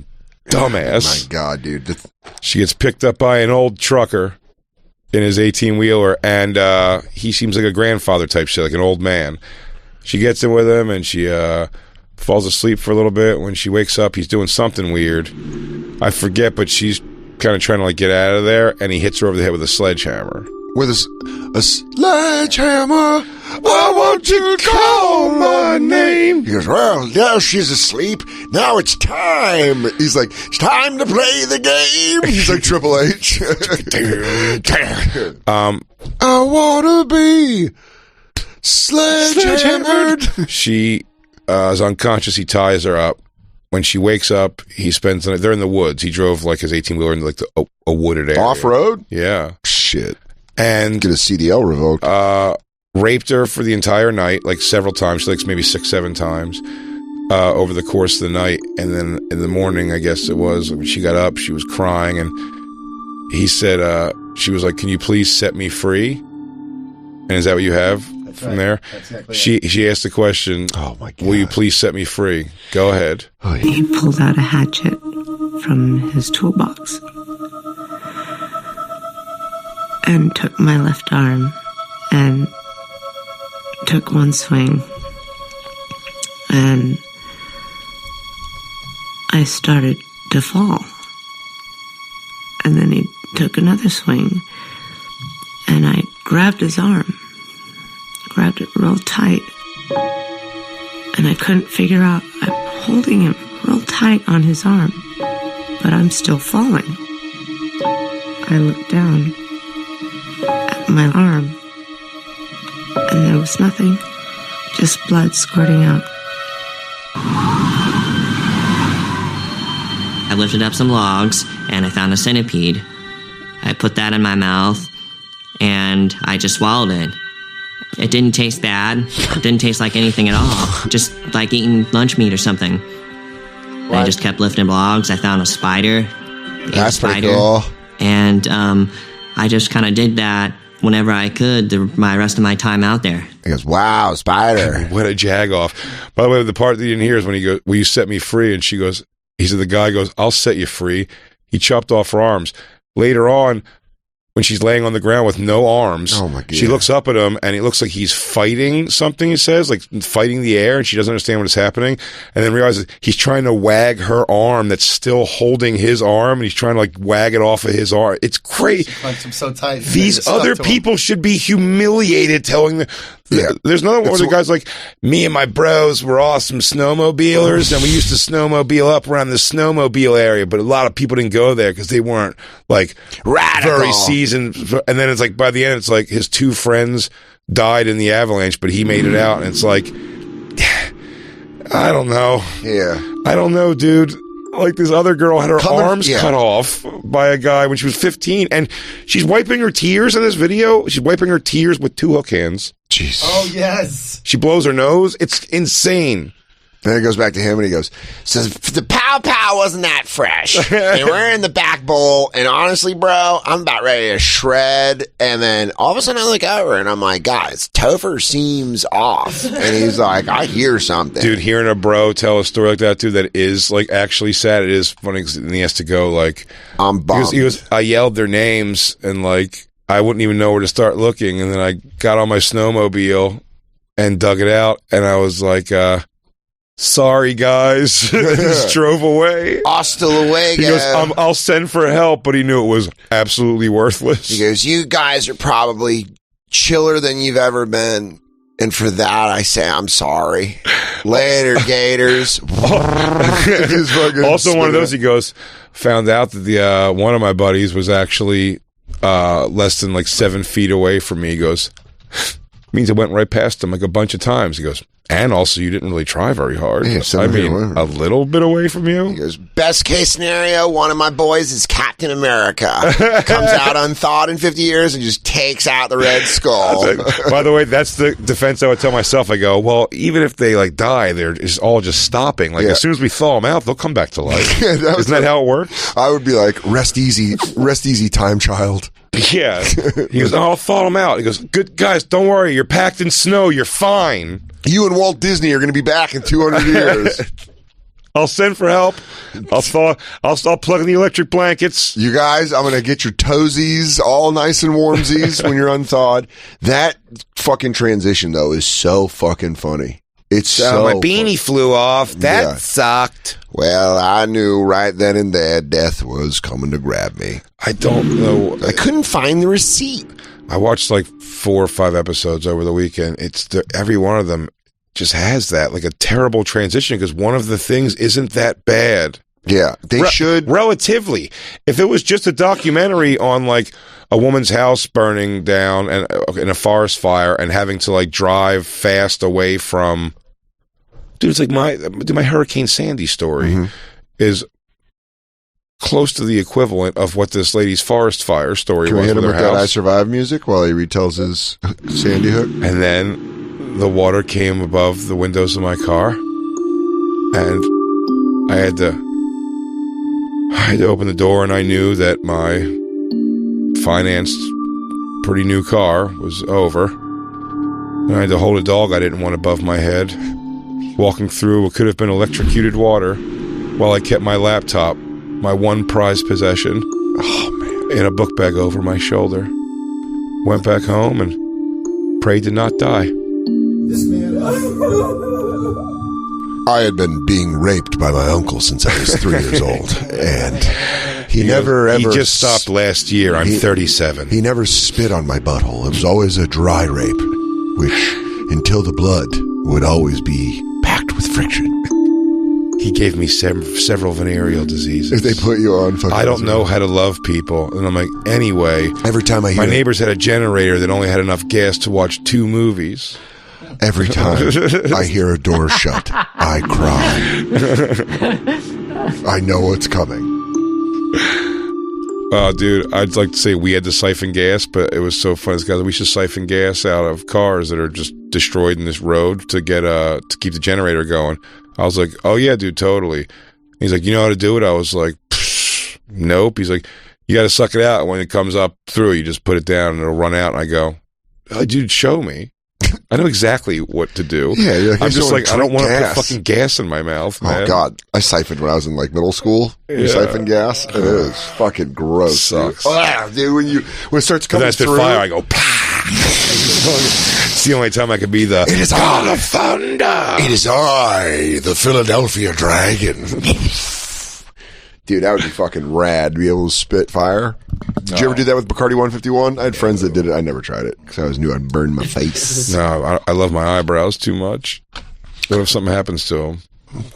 dumbass. My God, dude. She gets picked up by an old trucker in his 18-wheeler, and he seems like a grandfather type shit, like an old man. She gets in with him, and she falls asleep for a little bit. When she wakes up, he's doing something weird. I forget, but she's kind of trying to like get out of there, and he hits her over the head with a sledgehammer. with a sledgehammer. I want you to call my name. He goes, well, now she's asleep. Now it's time. He's like, it's time to play the game. He's like Triple H. I want to be sledgehammered. She is unconscious. He ties her up. When she wakes up, he spends the night. They're in the woods. He drove like his 18-wheeler into like a wooded area. Off-road? Yeah. Shit. And get a CDL revoked. Raped her for the entire night, like several times, like maybe 6-7 times over the course of the night. And then in the morning, I guess it was, when she got up, she was crying. And he said, she was like, can you please set me free? And is that what you have? That's from right. There? That's exactly she asked the question, oh my God. Will you please set me free? Go ahead. He pulled out a hatchet from his toolbox and took my left arm and took one swing, and I started to fall. And then he took another swing, and I grabbed his arm, grabbed it real tight, and I couldn't figure out, I'm holding him real tight on his arm, but I'm still falling. I looked down at my arm, and there was nothing, just blood squirting out. I lifted up some logs, and I found a centipede. I put that in my mouth, and I just swallowed it. It didn't taste bad. It didn't taste like anything at all. Just like eating lunch meat or something. I just kept lifting logs. I found a spider. That's pretty cool. And I just kind of did that whenever I could my rest of my time out there. He goes, wow, spider. What a jag off. By the way, the part that you didn't hear is when he goes, will you set me free? And she goes, he said, the guy goes, I'll set you free. He chopped off her arms. Later on, when she's laying on the ground with no arms, oh my God, she looks up at him, and it looks like he's fighting something, he says, like fighting the air, and she doesn't understand what is happening, and then realizes he's trying to wag her arm that's still holding his arm, and he's trying to like wag it off of his arm. It's crazy. She clenched him so tight. These other people should be humiliated telling them. Yeah. There's another one where the guy's like, me and my bros were awesome snowmobilers, and we used to snowmobile up around the snowmobile area, but a lot of people didn't go there because they weren't like radical, very seasoned. And then it's like, by the end, it's like his 2 friends died in the avalanche, but he made it out, and it's like, I don't know. Yeah. I don't know, dude. Like, this other girl had her arms cut off by a guy when she was 15, and she's wiping her tears in this video. She's wiping her tears with 2 hook hands. Jesus. Oh, yes. She blows her nose. It's insane. Then it goes back to him, and he goes, so the pow pow wasn't that fresh. And we're in the back bowl, and honestly, bro, I'm about ready to shred. And then all of a sudden I look over, and I'm like, guys, Topher seems off. And he's like, I hear something. Dude, hearing a bro tell a story like that, dude, that is like actually sad. It is funny because he has to go like, I'm bummed. He goes, I yelled their names, and like, I wouldn't even know where to start looking. And then I got on my snowmobile and dug it out, and I was like, sorry, guys. Just drove away. Hostile away, He goes, I'll send for help, but he knew it was absolutely worthless. He goes, you guys are probably chiller than you've ever been. And for that, I say, I'm sorry. Later, Gators. Also, one of those, he goes, found out that the one of my buddies was actually less than like 7 feet away from me. He goes, means I went right past him like a bunch of times. He goes, and also you didn't really try very hard. Yeah, I mean, a little bit away from you. He goes, best case scenario, one of my boys is Captain America. Comes out unthawed in 50 years and just takes out the Red Skull. By the way, that's the defense I would tell myself. I go, well, even if they like die, they're just all just stopping. Like as soon as we thaw them out, they'll come back to life. Isn't that how it works? I would be like, rest easy, time child. Yeah. He goes, I'll thaw them out. He goes, good guys, don't worry. You're packed in snow. You're fine. You and Walt Disney are going to be back in 200 years. I'll send for help. I'll plug in the electric blankets. You guys, I'm going to get your toesies all nice and warmsies when you're unthawed. That fucking transition, though, is so fucking funny. It's so my beanie flew off. That sucked. Well, I knew right then and there death was coming to grab me. I don't know. I couldn't find the receipt. I watched like 4 or 5 episodes over the weekend. Every one of them just has that, like a terrible transition, because one of the things isn't that bad. Yeah, they should. Relatively. If it was just a documentary on like a woman's house burning down and in a forest fire and having to like drive fast away from... Dude, it's like my Hurricane Sandy story is close to the equivalent of what this lady's forest fire story Can was we hit him with with her that house. I Survive music while he retells his Sandy hook? And then the water came above the windows of my car, and I had to open the door, and I knew that my financed pretty new car was over. And I had to hold a dog I didn't want above my head, walking through what could have been electrocuted water, while I kept my laptop, my one prized possession, in a book bag over my shoulder. Went back home and prayed to not die. I had been being raped by my uncle since I was 3 years old, and he never ever... He just stopped last year. I'm 37. He never spit on my butthole. It was always a dry rape, which, until the blood, would always be packed with friction. He gave me several venereal diseases. If they put you on fucking... I don't know how to love people. And I'm like, anyway... Every time I hear... My neighbors had a generator that only had enough gas to watch 2 movies. Every time I hear a door shut, I cry. I know what's coming. Dude, I'd like to say we had to siphon gas, but it was so fun. This guy, we should siphon gas out of cars that are just destroyed in this road to get to keep the generator going. I was like, oh yeah, dude, totally. He's like, you know how to do it? I was like, nope. He's like, you got to suck it out. And when it comes up through, you just put it down and it'll run out. And I go, oh, dude, show me. I know exactly what to do. Yeah, like, I'm just like, I don't want to put fucking gas in my mouth, man. Oh, God. I siphoned when I was in, like, middle school. You siphon gas. It is fucking gross. Sucks. Dude, when it starts coming through. When I spit fire, I go, it's the only time I could be the... It is God of thunder. It is I, the Philadelphia Dragon. Dude, that would be fucking rad to be able to spit fire. Did you ever do that with Bacardi 151? I had friends that did it. I never tried it because I always knew I'd burn my face. No, I love my eyebrows too much. What if something happens to them?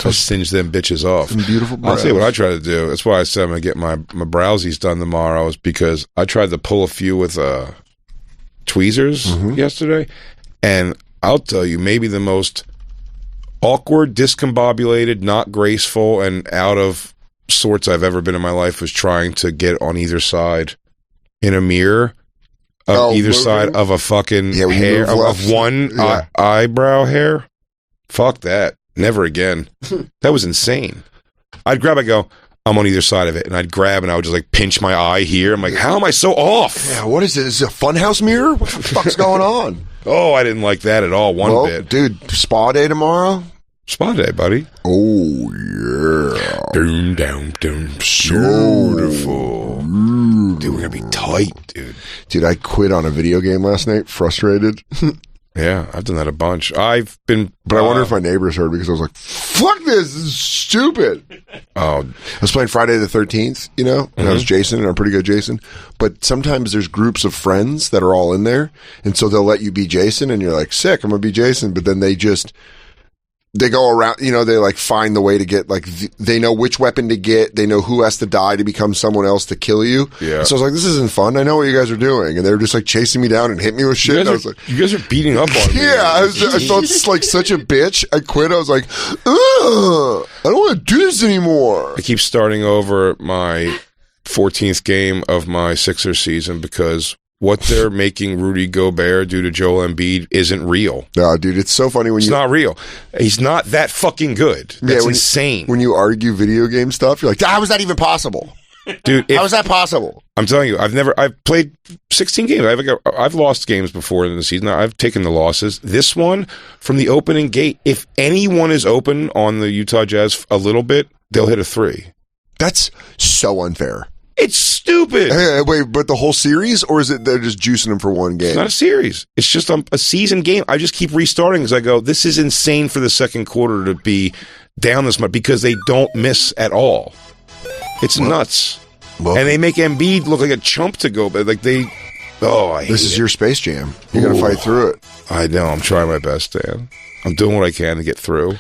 I singe them bitches off. Some beautiful brows. I'll tell you what I try to do. That's why I said I'm going to get my browsies done tomorrow, is because I tried to pull a few with tweezers yesterday. And I'll tell you, maybe the most awkward, discombobulated, not graceful, and out of sorts I've ever been in my life was trying to get on either side in a mirror of either side of a fucking hair of one eyebrow hair. Fuck that. Never again. That was insane. I'd grab, I go, I'm on either side of it, and I'd grab and I would just like pinch my eye here. I'm like, how am I so off? Yeah, what is it? Is it a funhouse mirror? What the fuck's going on? Oh, I didn't like that at all one bit. Dude, spa day tomorrow? Spa day, buddy. Oh, yeah. Doom, down, doom. Beautiful. Dude, we're going to be tight, dude. Dude, I quit on a video game last night, frustrated. Yeah, I've done that a bunch. I've been... But I wonder if my neighbors heard because I was like, fuck this is stupid. Oh. I was playing Friday the 13th, you know, and I was Jason, and I'm pretty good Jason. But sometimes there's groups of friends that are all in there, and so they'll let you be Jason, and you're like, sick, I'm going to be Jason. But then they go around, you know, they like find the way to get, like, they know which weapon to get. They know who has to die to become someone else to kill you. Yeah. So I was like, this isn't fun. I know what you guys are doing. And they were just like chasing me down and hit me with shit. And I was like, you guys are beating up on me. Yeah. I felt like such a bitch. I quit. I was like, ugh, I don't want to do this anymore. I keep starting over my 14th game of my Sixers season because what they're making Rudy Gobert do to Joel Embiid isn't real. No, dude, it's so funny when it's not real. He's not that fucking good. That's insane. When you argue video game stuff, you're like, how is that even possible? Dude, how is that possible? I'm telling you, I've played 16 games. I've lost games before in the season. I've taken the losses. This one, from the opening gate, if anyone is open on the Utah Jazz a little bit, they'll hit a 3. That's so unfair. It's stupid. Hey, wait, but the whole series, or is it they're just juicing them for one game? It's not a series. It's just a season game. I just keep restarting as I go, this is insane for the second quarter to be down this much because they don't miss at all. It's nuts. And they make Embiid look like a chump to go, but like Oh, I hate This is it. your Space Jam. You're going to fight through it. I know. I'm trying my best, Dan. I'm doing what I can to get through.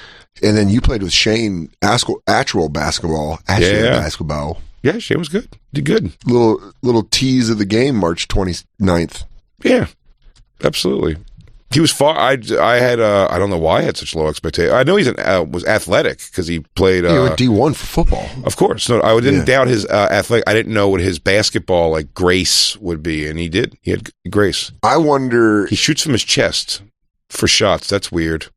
And then you played with Shane actual basketball. Basketball. Yeah, Shane was good. Did good. Little tease of the game, March 29th. Yeah, absolutely. He was far. I had. I don't know why I had such low expectations. I know he's was athletic because he played. He went D1 for football. Of course, no, I didn't doubt his athletic. I didn't know what his basketball like grace would be, and he did. He had grace. I wonder. He shoots from his chest for shots. That's weird,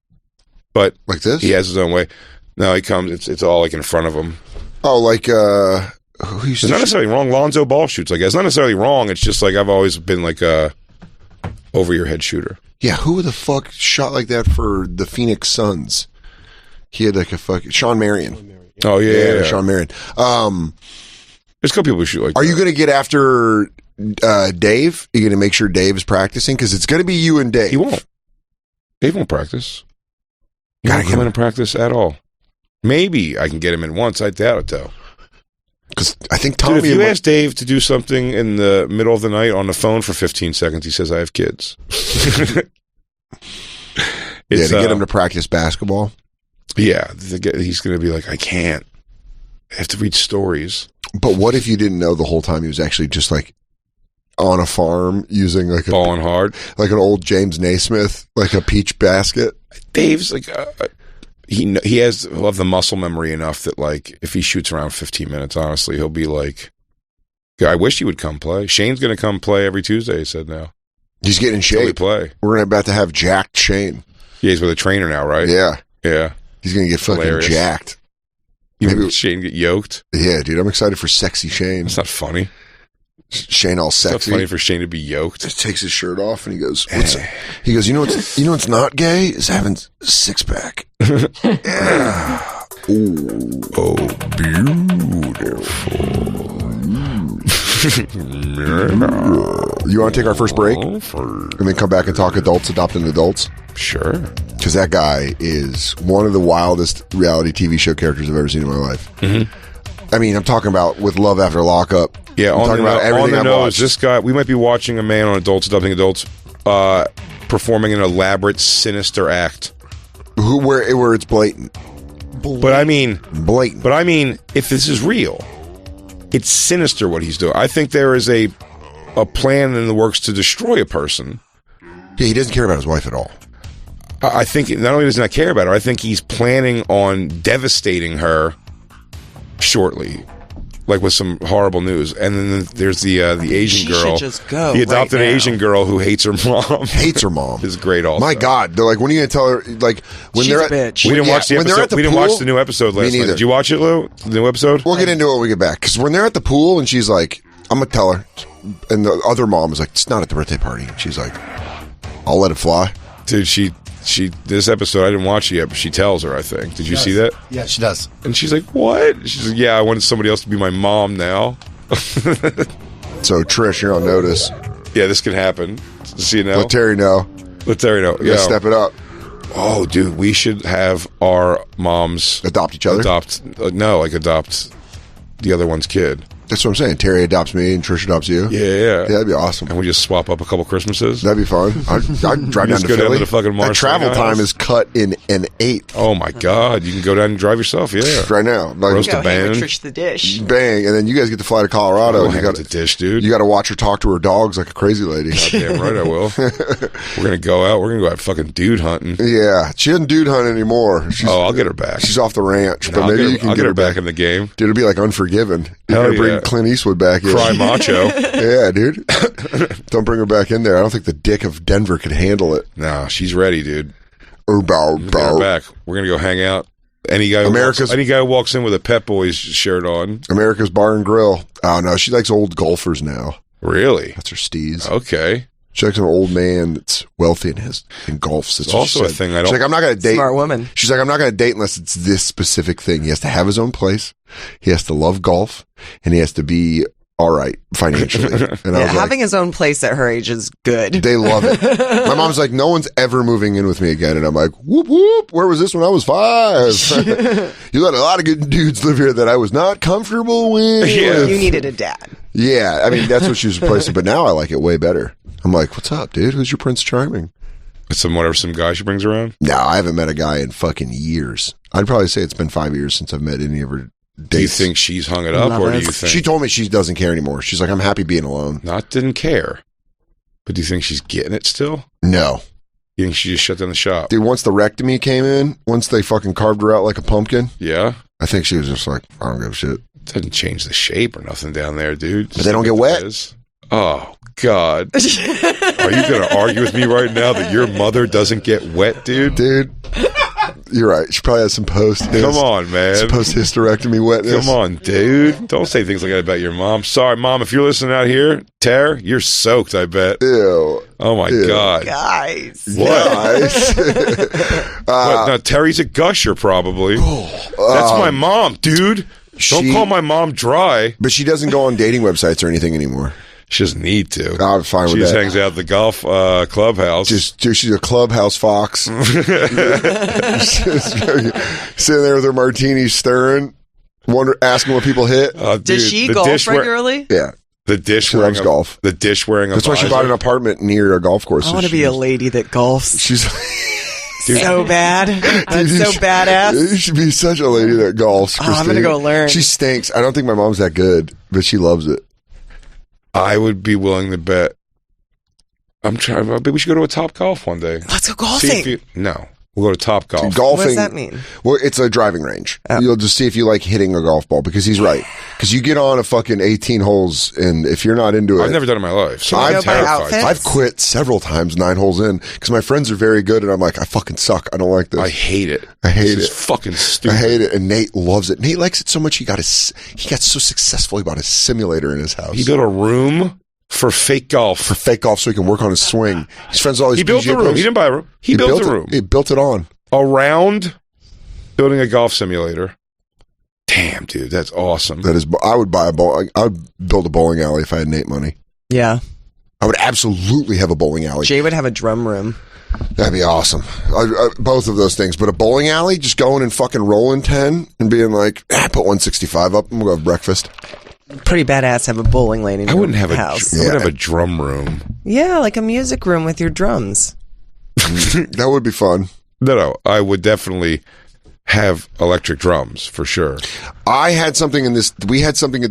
but like this, he has his own way. No, he comes. It's all like in front of him. Oh, like it's not necessarily wrong. Lonzo Ball shoots like that. It's not necessarily wrong. It's just like I've always been like a over your head shooter. Yeah, who the fuck shot like that for the Phoenix Suns? He had like a fucking Sean Marion. Oh yeah, Sean Marion. There's a couple people who shoot like. Are you going to get after Dave? Are you going to make sure Dave is practicing? Because it's going to be you and Dave. He won't. Dave won't practice. He won't come in and practice at all. Maybe I can get him in once. I doubt it though. Because I think Tommy. Dude, if you ask Dave to do something in the middle of the night on the phone for 15 seconds, he says, "I have kids." To get him to practice basketball. Yeah, he's going to be like, "I can't. I have to read stories." But what if you didn't know the whole time he was actually just like on a farm using like balling hard, like an old James Naismith, like a peach basket? Dave's like. He'll have the muscle memory enough that like if he shoots around 15 minutes, honestly, he'll be like, I wish he would come play. Shane's going to come play every Tuesday, he said now. He's getting in shape. Play. We're about to have jacked Shane. Yeah, he's with a trainer now, right? Yeah. Yeah. He's going to get fucking jacked. Maybe Shane get yoked? Yeah, dude. I'm excited for sexy Shane. It's not funny. Shane all sexy. It's not funny for Shane to be yoked. Just takes his shirt off and he goes, he goes, you know what's not gay is having a six pack. Yeah. Ooh. Oh, beautiful. You want to take our first break and then come back and talk adopting adults? Sure. Because that guy is one of the wildest reality TV show characters I've ever seen in my life. Mm-hmm. I mean, I'm talking about with Love After Lockup. Yeah, I'm talking about everything I've watched. This guy, we might be watching a man on Adults Adopting Adults performing an elaborate, sinister act. Where it's blatant. But I mean, blatant. But I mean, if this is real, it's sinister what he's doing. I think there is a plan in the works to destroy a person. Yeah, he doesn't care about his wife at all. I think not only does he not care about her, I think he's planning on devastating her shortly, like with some horrible news. And then there's the Asian girl, just go the adopted right now. Asian girl who hates her mom. Hates her mom. Is great. Also, my God, they're like, when are you going to tell her? Like when She's they're a at, bitch. We didn't watch the when they're episode. at the We didn't pool? watch the new episode last Me night. neither. Did you watch it, Lou? The new episode? We'll get into it when we get back. Because when they're at the pool and she's like, I'm going to tell her. And the other mom is like, it's not at the birthday party. And she's like, I'll let it fly. Dude, she this episode I didn't watch it yet, but she tells her, I think. Did you see that? Yeah, she does. And she's like, "What?" She's like, "Yeah, I wanted somebody else to be my mom now." So Trish, you're on notice. Yeah, this can happen. See you now. Let Terry know. Let Terry know. Yeah, step it up. Oh, dude, we should have our moms adopt each other. Adopt the other one's kid. That's what I'm saying. Terry adopts me and Trish adopts you. Yeah, that'd be awesome. And we just swap up a couple Christmases. That'd be fun. I'd drive down to go Philly. down to the fucking that travel time is cut in an 8th. Oh my God, you can go down and drive yourself. Yeah, right now. Like, roast a band, Trish the dish, bang, and then you guys get to fly to Colorado. And you got to dish, dude. You got to watch her talk to her dogs like a crazy lady. Goddamn right, I will. We're gonna go out. We're gonna go out fucking dude hunting. Yeah, she doesn't dude hunt anymore. I'll get her back. She's off the ranch, but No, maybe you can I'll get her back in the game. Dude, it'll be like Unforgiven. You Hell gotta bring yeah. Clint Eastwood back in. Cry macho. Yeah, dude. Don't bring her back in there. I don't think the dick of Denver could handle it. No, she's ready, dude. Bow, Get her back. We're gonna go hang out. Any guy who walks in with a Pep Boys shirt on. America's Bar and Grill. Oh no, she likes old golfers now. Really? That's her steez. Okay. She likes an old man that's wealthy and golfs. That's It's also a thing I don't. She's like, I'm not going to date. Smart woman. She's like, I'm not going to date unless it's this specific thing. He has to have his own place. He has to love golf, and he has to be all right financially. And I was having his own place at her age is good. They love it. My mom's like, no one's ever moving in with me again. And I'm like, whoop, whoop. Where was this when I was 5? You let a lot of good dudes live here that I was not comfortable with. Yeah. You needed a dad. Yeah. I mean, that's what she was replacing. But now I like it way better. I'm like, what's up, dude? Who's your Prince Charming? Some guy she brings around? No, I haven't met a guy in fucking years. I'd probably say it's been 5 years since I've met any of her dates. Do you think she's hung it up, or do you think... She told me she doesn't care anymore. She's like, I'm happy being alone. Not didn't care. But do you think she's getting it still? No. You think she just shut down the shop? Dude, once the rectomy came in, once they fucking carved her out like a pumpkin. Yeah? I think she was just like, I don't give a shit. Doesn't change the shape or nothing down there, dude. But they don't get wet. Oh, God. Are you going to argue with me right now that your mother doesn't get wet, dude? Dude, you're right. She probably has some Come on, man. Some post-hysterectomy wetness. Come on, dude. Don't say things like that about your mom. Sorry, Mom, if you're listening out here, Tara, you're soaked, I bet. Ew. Oh, my God. Guys. What? What? No, Terry's a gusher, probably. That's my mom, dude. Don't call my mom dry. But she doesn't go on dating websites or anything anymore. She doesn't need to. I'm fine with that. She just hangs out at the golf clubhouse. She's a clubhouse fox. Sitting there with her martini stirring, asking what people hit. Does she golf regularly? Yeah. The dish she loves golf. The dish wearing a That's why she bought an apartment near a golf course. I want to be a lady that golfs. She's... so bad. That's so badass. You should be such a lady that golfs. I'm going to go learn. She stinks. I don't think my mom's that good, but she loves it. I would be willing to bet. We should go to a Top Golf one day. Let's go golfing. No. We'll go to Top Golf. Golfing, what does that mean? Well, it's a driving range. Oh. You'll just see if you like hitting a golf ball, because he's right. Because you get on a fucking 18 holes, and if you're not into it... I've never done it in my life, so I'm terrified. I've quit several times 9 holes in, because my friends are very good, and I'm like, I fucking suck. I don't like this. I hate it. This is fucking stupid. I hate it, and Nate loves it. Nate likes it so much, he got so successful, he bought a simulator in his house. He built a room... For fake golf. So he can work on his swing. His friends always... He built the room. He didn't buy a room. He built the room. He built it on. Around building a golf simulator. Damn, dude, that's awesome. That is... I would buy I would build a bowling alley if I had Nate money. Yeah. I would absolutely have a bowling alley. Jay would have a drum room. That'd be awesome. Both of those things. But a bowling alley, just going and fucking rolling 10 and being like, put 165 up and we'll go have breakfast. Pretty badass to have a bowling lane in your house. I would have a drum room. Yeah, like a music room with your drums. That would be fun. No, I would definitely have electric drums for sure. We had something at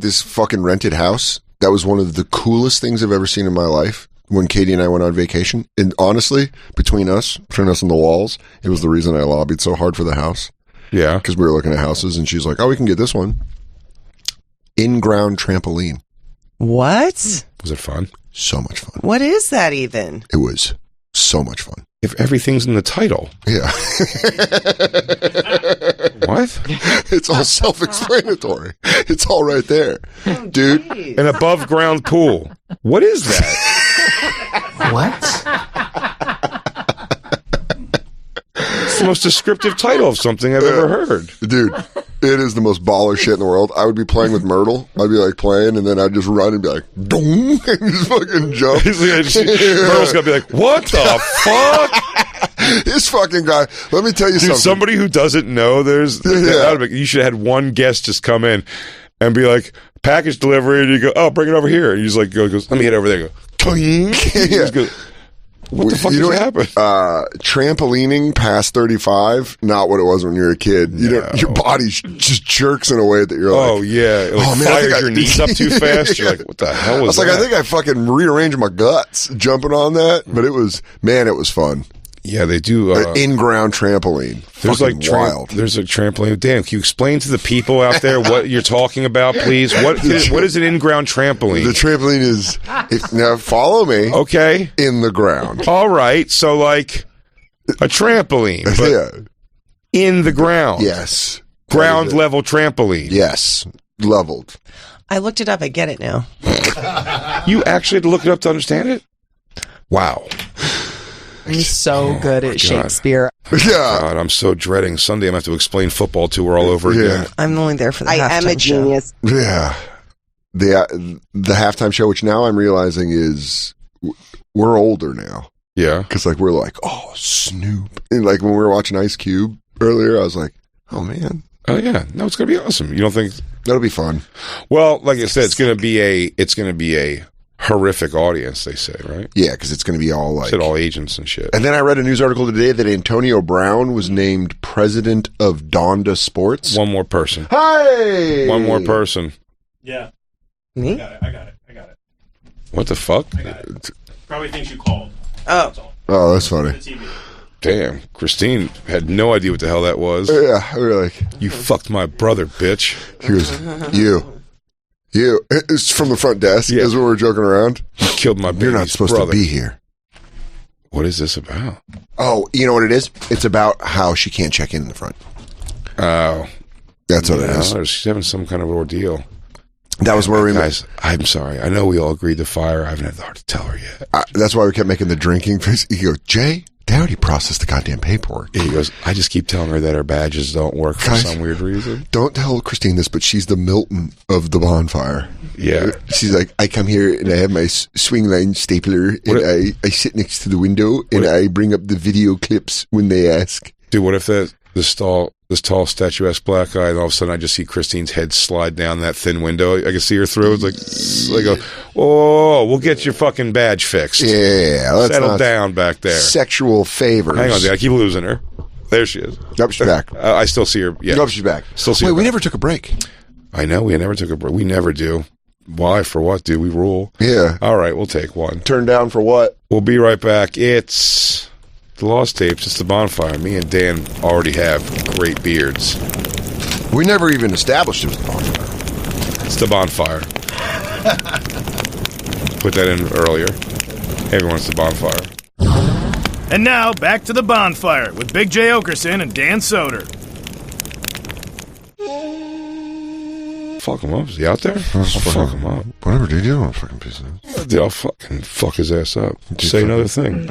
this fucking rented house that was one of the coolest things I've ever seen in my life when Katie and I went on vacation. And honestly, between us and the walls, it was the reason I lobbied so hard for the house. Yeah. Because we were looking at houses and she's like, oh, we can get this one. In-ground trampoline. What? Was it fun? So much fun. What is that even? It was so much fun. If everything's in the title. Yeah. What? It's all self-explanatory. It's all right there. Dude. An above-ground pool. What is that? What? It's the most descriptive title of something I've ever heard. Dude, it is the most baller shit in the world. I would be playing with Myrtle. I'd be like playing, and then I'd just run and be like, dong, and just fucking jump. Myrtle's gonna be like, what the fuck? This fucking guy, let me tell you something. Somebody who doesn't know, you should have had one guest just come in and be like, package delivery, and you go, oh, bring it over here. And he's like, goes, let me head over there. Go, yeah. What the fuck just happened? Trampolining past 35, not what it was when you were a kid. You know, your body just jerks in a way that you're like, oh yeah, it fires your knees up too fast. You're like, what the hell was that? I think I fucking rearranged my guts jumping on that, but it was fun. Yeah, they do in-ground trampoline. There's wild. There's a trampoline. Dan, can you explain to the people out there what you're talking about, please? What is an in-ground trampoline? The trampoline is now follow me. Okay, in the ground. All right, so like a trampoline, but in the ground. Yes, ground level trampoline. Yes, leveled. I looked it up. I get it now. You actually had to look it up to understand it? Wow. You're so good at Shakespeare. Yeah. God, I'm so dreading Sunday. I'm going to have to explain football to her all over again. I'm only there for the I am a genius. Yeah. the halftime show, which now I'm realizing is we're older now. Yeah. Because, like, we're like, oh, Snoop. And, like, when we were watching Ice Cube earlier, I was like, oh, man. Oh, yeah. No, it's going to be awesome. You don't think... That'll be fun. Well, like I said, it's going to be a horrific audience, they say, right? Yeah, because it's going to be all, like... Said all agents and shit. And then I read a news article today that Antonio Brown was named president of Donda Sports. One more person. Hey! One more person. Yeah. Me? I got it. What the fuck? I got it. Probably thinks you called. Oh. Oh, that's funny. Damn, Christine had no idea what the hell that was. Yeah, we were like... You fucked my brother, bitch. He goes, you. It's from the front desk as we were joking around. You killed my baby's You're not supposed brother. to be here. What is this about? Oh, you know what it is? It's about how she can't check in the front. Oh. That's what it is. She's having some kind of ordeal. That was where we... Guys, I'm sorry. I know we all agreed to fire her. I haven't had the heart to tell her yet. That's why we kept making the drinking face. He goes, Jay, they already processed the goddamn paperwork. Yeah, he goes, I just keep telling her that her badges don't work for some weird reason. Don't tell Christine this, but she's the Milton of the Bonfire. Yeah. She's like, I come here and I have my swing line stapler and I sit next to the window and I bring up the video clips when they ask. Dude, what if this tall, statuesque black guy, and all of a sudden I just see Christine's head slide down that thin window. I can see her through. It's like, I go, oh, we'll get your fucking badge fixed. Yeah, let's settle down back there. Sexual favors. Hang on, dude. I keep losing her. There she is. Nope, she's back. I still see her. Yeah. Nope, she's back. Still see Wait, her. we never took a break. I know. We never took a break. We never do. Why? For what, dude? We rule. Yeah. All right, we'll take one. Turn down for what? We'll be right back. It's the Lost Tapes. It's the Bonfire. Me and Dan already have great beards. We never even established it was the Bonfire. It's the Bonfire. Put that in earlier. Hey, everyone, it's the Bonfire. And now, back to the Bonfire with Big J. Okerson and Dan Soder. Fuck him up. Is he out there? Fuck him up. Whatever, dude. You don't want to fucking piss off. Dude, I'll fucking fuck his ass up. Say another thing.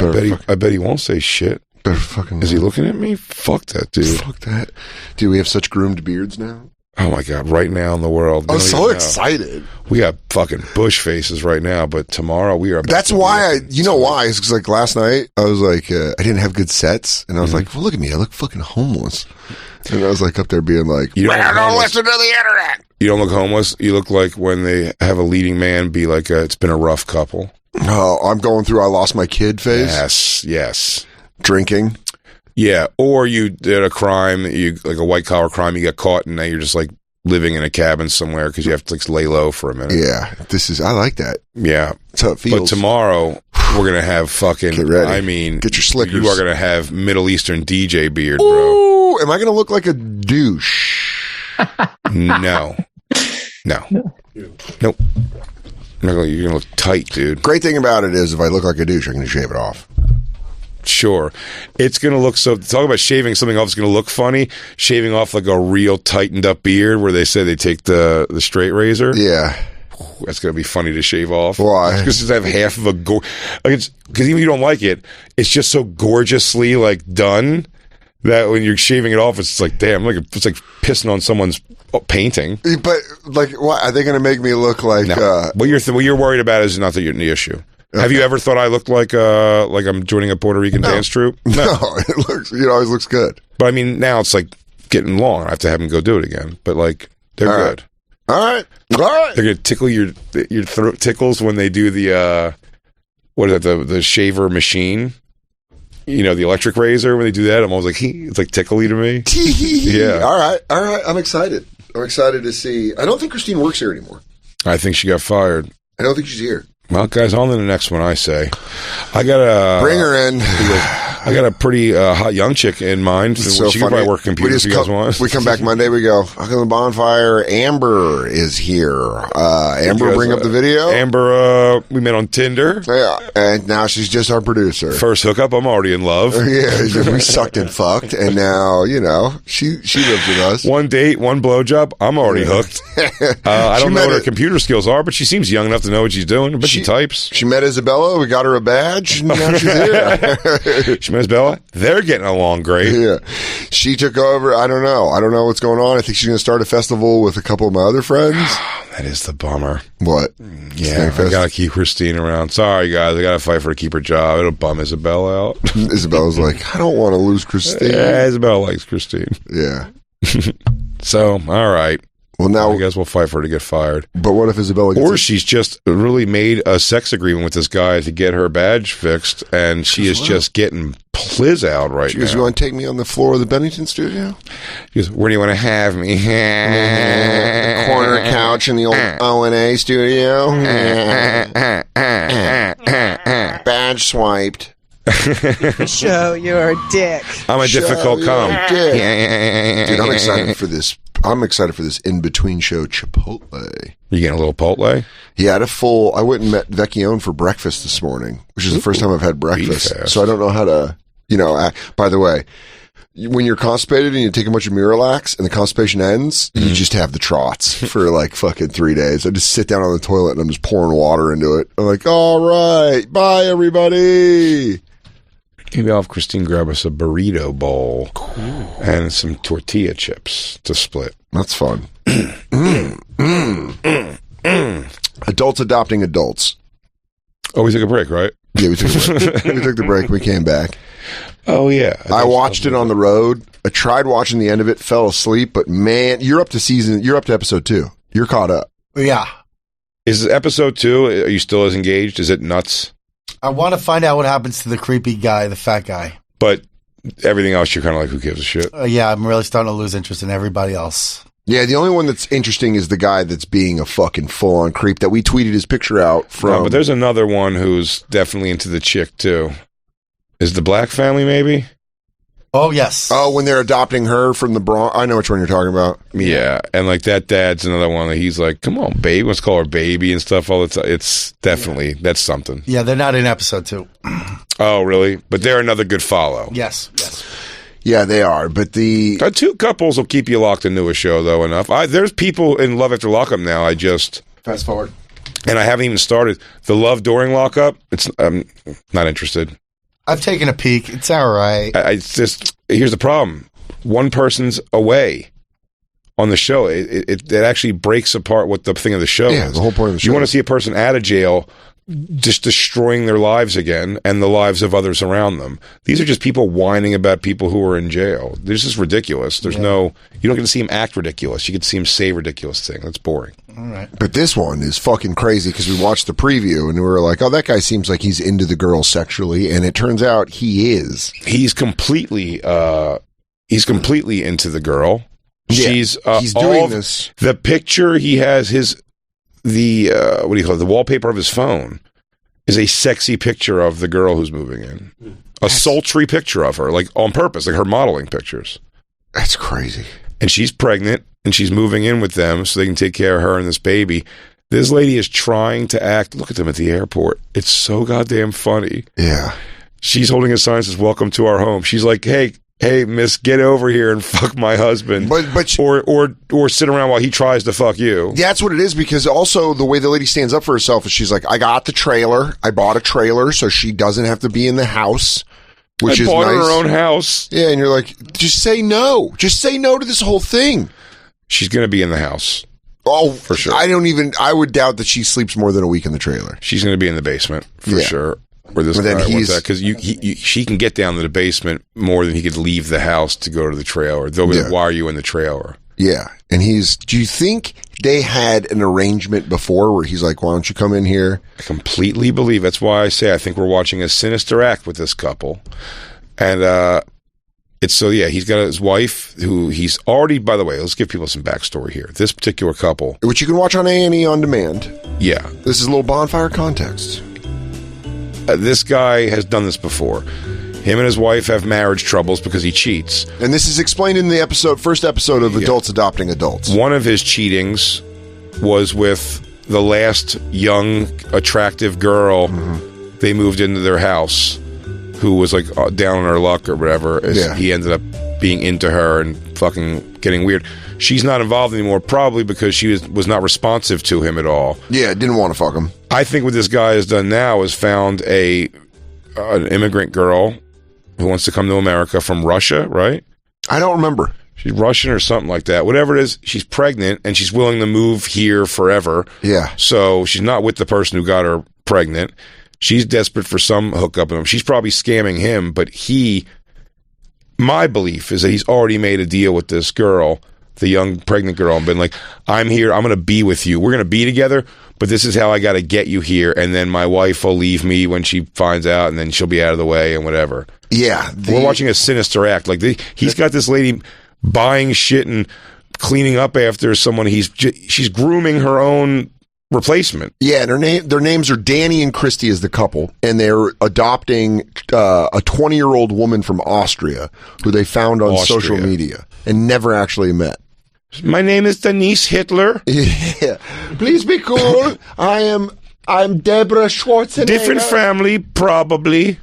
I bet he won't say shit. Is he looking at me? Fuck that, dude. Fuck that. Dude, we have such groomed beards now. Oh my God, right now in the world. I'm so excited. We got fucking bush faces right now, but tomorrow we are. That's why you know why? It's because like last night I was like, I didn't have good sets, and I was like, well, look at me, I look fucking homeless. And I was like up there being like, don't listen to the internet. You don't look homeless. You look like when they have a leading man be like, it's been a rough couple. No, I'm going through I lost my kid phase. Yes. Drinking. Yeah, or you did a crime, like a white collar crime, you got caught, and now you're just like living in a cabin somewhere because you have to like lay low for a minute. Yeah, I like that. Yeah, that's how it feels. But tomorrow we're gonna have fucking. Get ready. I mean, get your slickers. You are gonna have Middle Eastern DJ beard, bro. Ooh, am I gonna look like a douche? No. Nope. You're gonna look tight, dude. Great thing about it is if I look like a douche, I can shave it off. Sure. It's going to look so... Talk about shaving something off. It's going to look funny. Shaving off like a real tightened up beard where they say they take the straight razor. Yeah. That's going to be funny to shave off. Why? Because I have half of a... Because even if you don't like it, it's just so gorgeously like done that when you're shaving it off, it's like, damn, it's like pissing on someone's painting. But like, what are they going to make me look like? No. What you're worried about is not the issue. Okay. Have you ever thought I looked like I'm joining a Puerto Rican dance troupe? No, it always looks good. But I mean, now it's like getting long. I have to have them go do it again. But like, they're good. All right. They're gonna tickle your throat tickles when they do the what is that, the shaver machine? You know, the electric razor. When they do that, I'm always like, it's like tickly to me. Yeah. All right. I'm excited. I'm excited to see. I don't think Christine works here anymore. I think she got fired. I don't think she's here. Well, guys, on to the next one, I say. I got a... Bring her in. I got a pretty hot young chick in mind. So she can probably work computers if you guys want. We come back Monday, we go, how come the Bonfire? Amber is here. Amber, bring up the video. Amber, we met on Tinder. Yeah, and now she's just our producer. First hookup, I'm already in love. Yeah, we sucked and fucked, and now, she lives with us. One date, one blowjob, I'm already hooked. I don't know what her computer skills are, but she seems young enough to know what she's doing. But she types. She met Isabella, we got her a badge, and now she's here. She She and Isabella, they're getting along great. Yeah. She took over. I don't know. I don't know what's going on. I think she's going to start a festival with a couple of my other friends. That is the bummer. What? Yeah, I got to keep Christine around. Sorry, guys. I got to fight for her to keep her job. It'll bum Isabella out. Isabella's like, I don't want to lose Christine. Yeah, Isabella likes Christine. Yeah. So, all right. Well, now I guess we'll fight for her to get fired. But what if Isabella gets... Or she's just really made a sex agreement with this guy to get her badge fixed, and she is just getting pliz out right now. She goes, you want to take me on the floor of the Bennington studio? She goes, where do you want to have me? The corner couch in the old O&A studio. Badge swiped. Show your dick. I'm a difficult cum. Dude, I'm excited for this. I'm excited for this in-between show, Chipotle. You getting a little Chipotle? Yeah, I went and met Vecchione for breakfast this morning, which is the first time I've had breakfast. So I don't know how to, by the way, when you're constipated and you take a bunch of Miralax and the constipation ends, you just have the trots for like fucking 3 days. I just sit down on the toilet and I'm just pouring water into it. I'm like, all right, bye everybody. Maybe I'll have Christine grab us a burrito bowl and some tortilla chips to split. That's fun. Adults adopting adults. Oh, we took a break, right? Yeah, we took a break. We took the break. We came back. Oh, yeah. I watched it on the road. I tried watching the end of it, fell asleep, but man, you're up to episode 2. You're caught up. Yeah. Is episode 2, are you still as engaged? Is it nuts? I want to find out what happens to the creepy guy, the fat guy. But everything else, you're kind of like, who gives a shit? Yeah, I'm really starting to lose interest in everybody else. Yeah, the only one that's interesting is the guy that's being a fucking full-on creep that we tweeted his picture out from. No, but there's another one who's definitely into the chick, too. Is the Black family, maybe? Oh, yes. Oh, when they're adopting her from the Bronx. I know which one you're talking about. Yeah, and like that dad's another one that he's like, come on, baby. Let's call her baby and stuff all the time. It's definitely, that's something. Yeah, they're not in episode 2. Oh, really? But they're another good follow. Yes. Yeah, they are, but the... 2 couples will keep you locked into a show, though, enough. There's people in Love After Lockup now, I just... Fast forward. And I haven't even started. The Love During Lockup, I'm not interested. I've taken a peek. It's all right. It's just, here's the problem. One person's away on the show. It actually breaks apart what the thing of the show is. Yeah, the whole point of the show. You want to see a person out of jail just destroying their lives again and the lives of others around them. These are just people whining about people who are in jail. This is ridiculous. You don't get to see them act ridiculous. You get to see them say ridiculous things. That's boring. All right. But this one is fucking crazy because we watched the preview and we were like, oh, that guy seems like he's into the girl sexually. And it turns out he is. He's completely into the girl. Yeah, he's doing this. The picture he has the wallpaper of his phone is a sexy picture of the girl who's moving in. A sultry picture of her, like on purpose, like her modeling pictures. That's crazy. And she's pregnant and she's moving in with them so they can take care of her and this baby. This lady is trying to act. Look at them at the airport. It's so goddamn funny. Yeah. She's holding a sign that says, "Welcome to our home." She's like, hey, miss, get over here and fuck my husband. Or sit around while he tries to fuck you. That's what it is, because also the way the lady stands up for herself is she's like, I got the trailer. I bought a trailer so she doesn't have to be in the house, which is nice. I bought her own house. Yeah, and you're like, just say no. Just say no to this whole thing. She's going to be in the house. Oh, for sure. I would doubt that she sleeps more than a week in the trailer. She's going to be in the basement, for sure. Where this guy wants that, because she can get down to the basement more than he could leave the house to go to the trailer. They'll be like, why are you in the trailer? Yeah, and do you think they had an arrangement before where he's like, why don't you come in here? I completely believe. That's why I say I think we're watching a sinister act with this couple. And he's got his wife, who he's already, by the way, let's give people some backstory here. This particular couple, which you can watch on A&E On Demand. Yeah. This is a little Bonfire context. This guy has done this before. Him and his wife have marriage troubles because he cheats. And this is explained in the first episode of Adults Adopting Adults. One of his cheatings was with the last young, attractive girl they moved into their house, who was like down on her luck or whatever. He ended up being into her and fucking getting weird. She's not involved anymore, probably because she was not responsive to him at all. Yeah, didn't want to fuck him. I think what this guy has done now is found an immigrant girl who wants to come to America from Russia, right? I don't remember. She's Russian or something like that. Whatever it is, she's pregnant and she's willing to move here forever. Yeah. So she's not with the person who got her pregnant. She's desperate for some hookup. She's probably scamming him, but my belief is that he's already made a deal with this girl, the young pregnant girl, and been like, I'm here, I'm going to be with you. We're going to be together, but this is how I got to get you here. And then my wife will leave me when she finds out, and then she'll be out of the way and whatever. Yeah. We're watching a sinister act. Like he's got this lady buying shit and cleaning up after someone. She's grooming her own replacement. Yeah, and their names are Danny and Christy as the couple, and they're adopting a 20-year-old woman from Austria who they found on social media and never actually met. My name is Denise Hitler. Yeah. Please be cool. I'm Deborah Schwarzenegger. Different family, probably.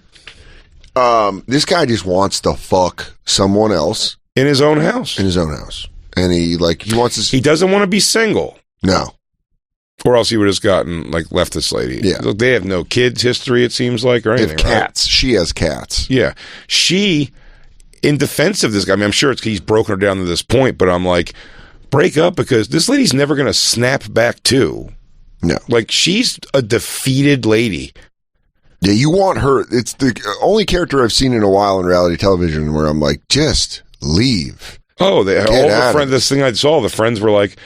This guy just wants to fuck someone else. In his own house. And he wants to... He doesn't want to be single. No. Or else he would have just gotten, left this lady. Yeah. They have no kids history, it seems like, or anything, They have cats. Right? She has cats. Yeah. She, in defense of this guy, I mean, I'm sure he's broken her down to this point, but I'm like, break up because this lady's never going to snap back too. No. She's a defeated lady. Yeah, you want her. It's the only character I've seen in a while in reality television where I'm like, just leave. Oh, all the friends. This thing I saw, the friends were like,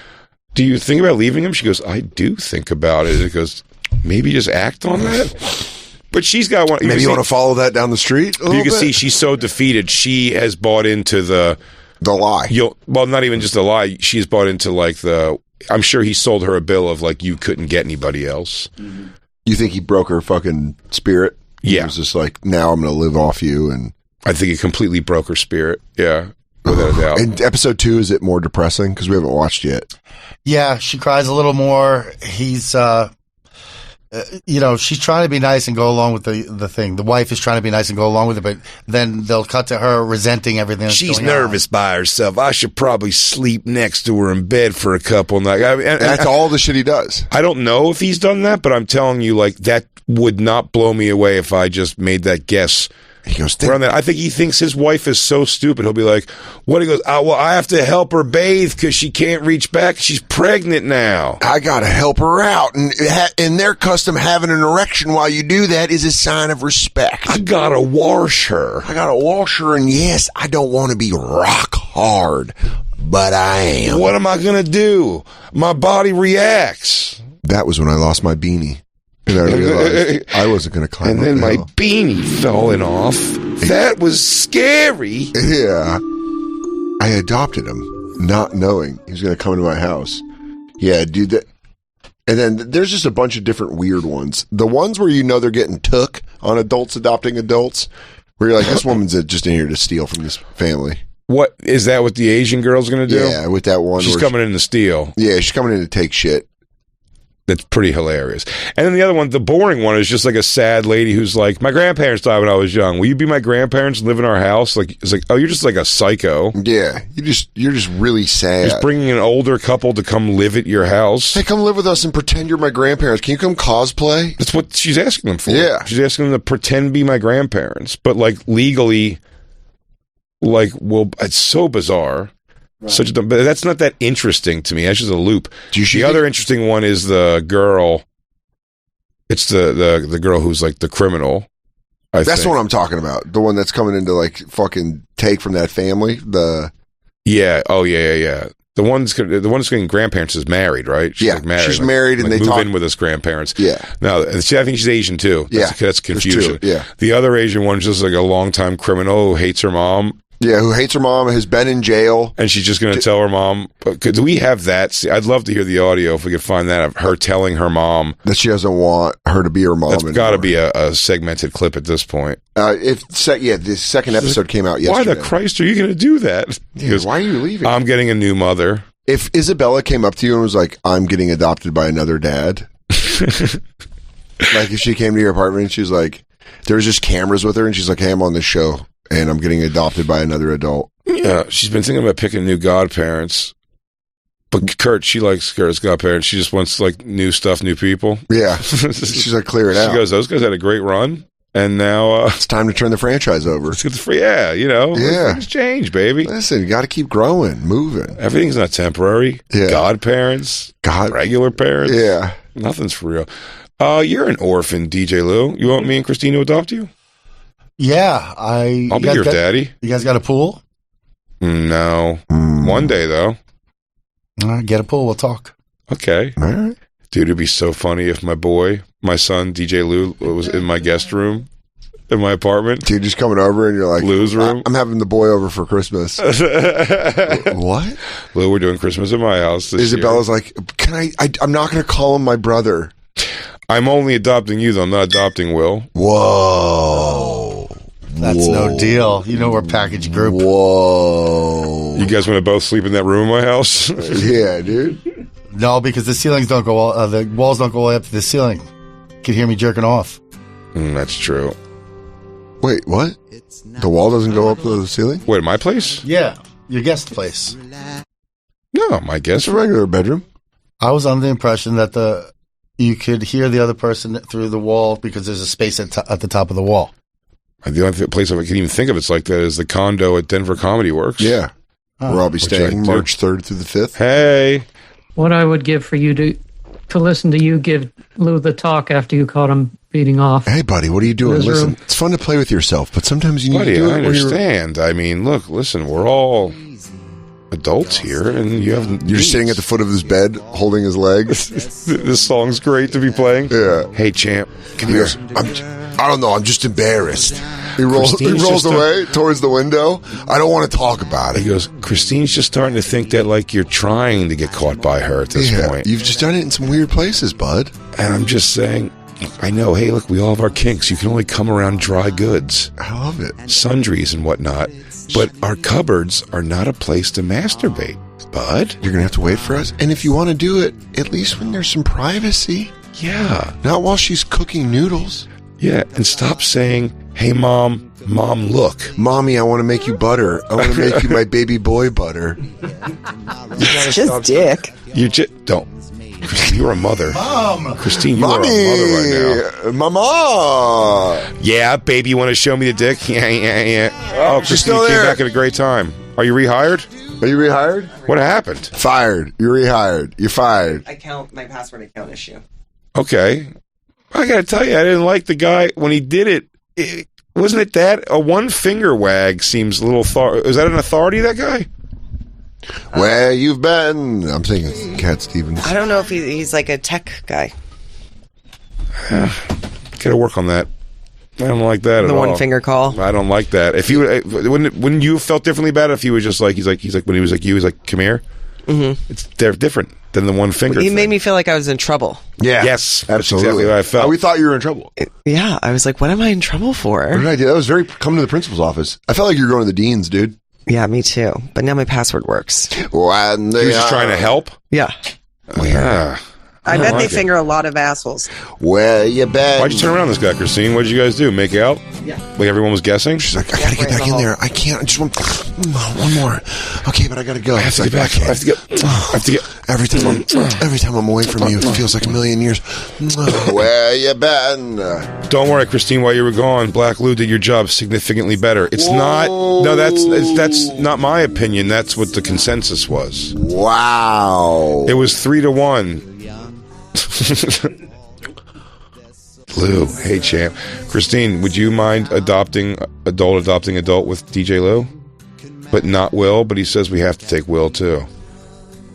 "Do you think about leaving him?" She goes, "I do think about it." It goes, "Maybe just act on that." But she's got one. Maybe you want to follow that down the street. You can see she's so defeated. She has bought into the lie. Well, not even just the lie. She's bought into I'm sure he sold her a bill of you couldn't get anybody else. Mm-hmm. You think he broke her fucking spirit? Yeah. He was just like, now I'm going to live off you. And I think he completely broke her spirit. Yeah. Without a doubt. And episode 2, is it more depressing? Because we haven't watched yet. Yeah, she cries a little more. He's, she's trying to be nice and go along with the thing. The wife is trying to be nice and go along with it, but then they'll cut to her resenting everything that's She's going nervous by herself. I should probably sleep next to her in bed for a couple nights. That's all the shit he does. I don't know if he's done that, but I'm telling you, that would not blow me away if I just made that guess. He goes, I think he thinks his wife is so stupid. He'll be like, what? He goes, well, I have to help her bathe because she can't reach back. She's pregnant now. I got to help her out. And in their custom, having an erection while you do that is a sign of respect. I got to wash her. And yes, I don't want to be rock hard, but I am. What am I going to do? My body reacts. That was when I lost my beanie. And I realized I wasn't going to climb. And then my beanie falling off. That was scary. Yeah. I adopted him, not knowing he was going to come into my house. Yeah, dude. That. And then there's just a bunch of different weird ones. The ones where they're getting took on adults adopting adults, where you're like, this woman's just in here to steal from this family. What is that? What the Asian girl's going to do? Yeah, with that one. She's coming in to steal. Yeah, she's coming in to take shit. That's pretty hilarious. And then the other one, the boring one, is just a sad lady who's like, my grandparents died when I was young. Will you be my grandparents and live in our house? It's like, oh, you're just like a psycho. Yeah, you're just really sad. Just bringing an older couple to come live at your house. Hey, come live with us and pretend you're my grandparents. Can you come cosplay? That's what she's asking them for. Yeah. She's asking them to pretend to be my grandparents. But legally, it's so bizarre. Right. But that's not that interesting to me. That's just a loop. The other interesting one is the girl. It's the girl who's the criminal. That's the one I'm talking about. The one that's coming into fucking take from that family. Yeah. Oh yeah. The one's getting grandparents is married, right? She's married. She's married, and they move in with his grandparents. Yeah. No, I think she's Asian too. That's confusion. Yeah. The other Asian one's just a longtime criminal who hates her mom. Yeah, who hates her mom, has been in jail. And she's just going to tell her mom. Do we have that? See, I'd love to hear the audio if we could find that of her telling her mom. That she doesn't want her to be her mom. That's got to be a segmented clip at this point. The second episode came out yesterday. Why the Christ are you going to do that? Because, why are you leaving? I'm getting a new mother. If Isabella came up to you and was like, I'm getting adopted by another dad. If she came to your apartment and she was like, there was just cameras with her and she's like, hey, I'm on this show. And I'm getting adopted by another adult. Yeah, she's been thinking about picking new godparents. But Kurt, she likes Kurt's godparents. She just wants new stuff, new people. Yeah. She's clear it out. She goes, those guys had a great run. And now it's time to turn the franchise over. Let's get the free. Yeah, you know. Yeah. Things change, baby. Listen, you got to keep growing, moving. Everything's not temporary. Yeah. Godparents. Regular parents. Yeah. Nothing's for real. You're an orphan, DJ Lou. You want me and Christine to adopt you? Yeah, I'll be your daddy. You guys got a pool? No. One day, though. All right, get a pool. We'll talk. Okay. All right. Dude, it'd be so funny if my son, DJ Lou, was in my guest room in my apartment. Dude, just coming over and you're like, Lou's room. I'm having the boy over for Christmas. What? Lou, we're doing Christmas at my house this Isabella's year. like, I'm not going to call him my brother. I'm only adopting you, though. I'm not adopting Will. Whoa. That's no deal. You know we're a package group. Whoa. You guys want to both sleep in that room in my house? Yeah, dude. No, because the ceilings don't go. The walls don't go all the way up to the ceiling. You can hear me jerking off. That's true. Wait, what? The wall doesn't go up to the ceiling? Wait, my place? Yeah, your guest place. No, my guest. It's a regular bedroom. I was under the impression that you could hear the other person through the wall because there's a space at the top of the wall. The only place I can even think of it's like that is the condo at Denver Comedy Works. Yeah. Where I'll be staying March 3rd through the 5th. Hey. What I would give for you to listen to you give Lou the talk after you caught him beating off. Hey, buddy, what are you doing? Listen, it's fun to play with yourself, but sometimes you need to do it. I understand. I mean, listen, we're all adults here, and you're sitting at the foot of his bed, holding his legs. This song's great to be playing. Yeah. Hey, champ. He goes, I don't know. I'm just embarrassed. He rolls away towards the window. I don't want to talk about it. He goes, Christine's just starting to think that like you're trying to get caught by her at this point. You've just done it in some weird places, bud. And I'm just saying, I know, hey, look, we all have our kinks. You can only come around dry goods. I love it. Sundries and whatnot. But our cupboards are not a place to masturbate, bud. You're going to have to wait for us. And if you want to do it, at least when there's some privacy. Yeah. Not while she's cooking noodles. Yeah, and stop saying, hey, Mom, look. Mommy, I want to make you butter. I want to make you my baby boy butter. It's just dick. You just don't. Christine, you're a mother. Mom! Christine, you Mommy, are a mother right now. Mama! Yeah, baby, you want to show me the dick? Yeah. Oh, Christine, still you came there. back at a great time. Are you rehired? Are you rehired? What happened? Fired. You're rehired. You're fired. My password account issue. Okay. I got to tell you, I didn't like the guy when he did it. Wasn't it that? A one finger wag seems a little... Is that an authority, that guy? Where you've been? I'm thinking Cat Stevens. I don't know if he's like a tech guy. Gotta work on that. I don't like that at all. The one finger call. I don't like that. If you wouldn't you have felt differently about it if he was just like he's like when he was like you, he's like, come here. Mm-hmm. They're different than the one finger. He made me feel like I was in trouble. Yeah. Yes. Absolutely. That's exactly what I felt. We thought you were in trouble. Yeah. I was like, what am I in trouble for? What did I do? That was very come to the principal's office. I felt like you were going to the dean's, dude. Yeah, me too. But now my password works. He was just trying to help? Yeah. Yeah. I bet they like finger a lot of assholes. Where you been? Why'd you turn around this guy, Christine? What did you guys do? Make out? Yeah. Like everyone was guessing? She's like, I gotta get back in there. I can't. I just want one more. Okay, but I gotta go. I have to get back. I have to get. Every time I'm away from you, it feels like a million years. Where you been? Don't worry, Christine. While you were gone, Black Lou did your job significantly better. It's not. No, that's not my opinion. That's what the consensus was. Wow. It was 3-1. Lou, hey champ. Christine, would you mind adopting adult with DJ Lou? But not Will, but he says we have to take Will too.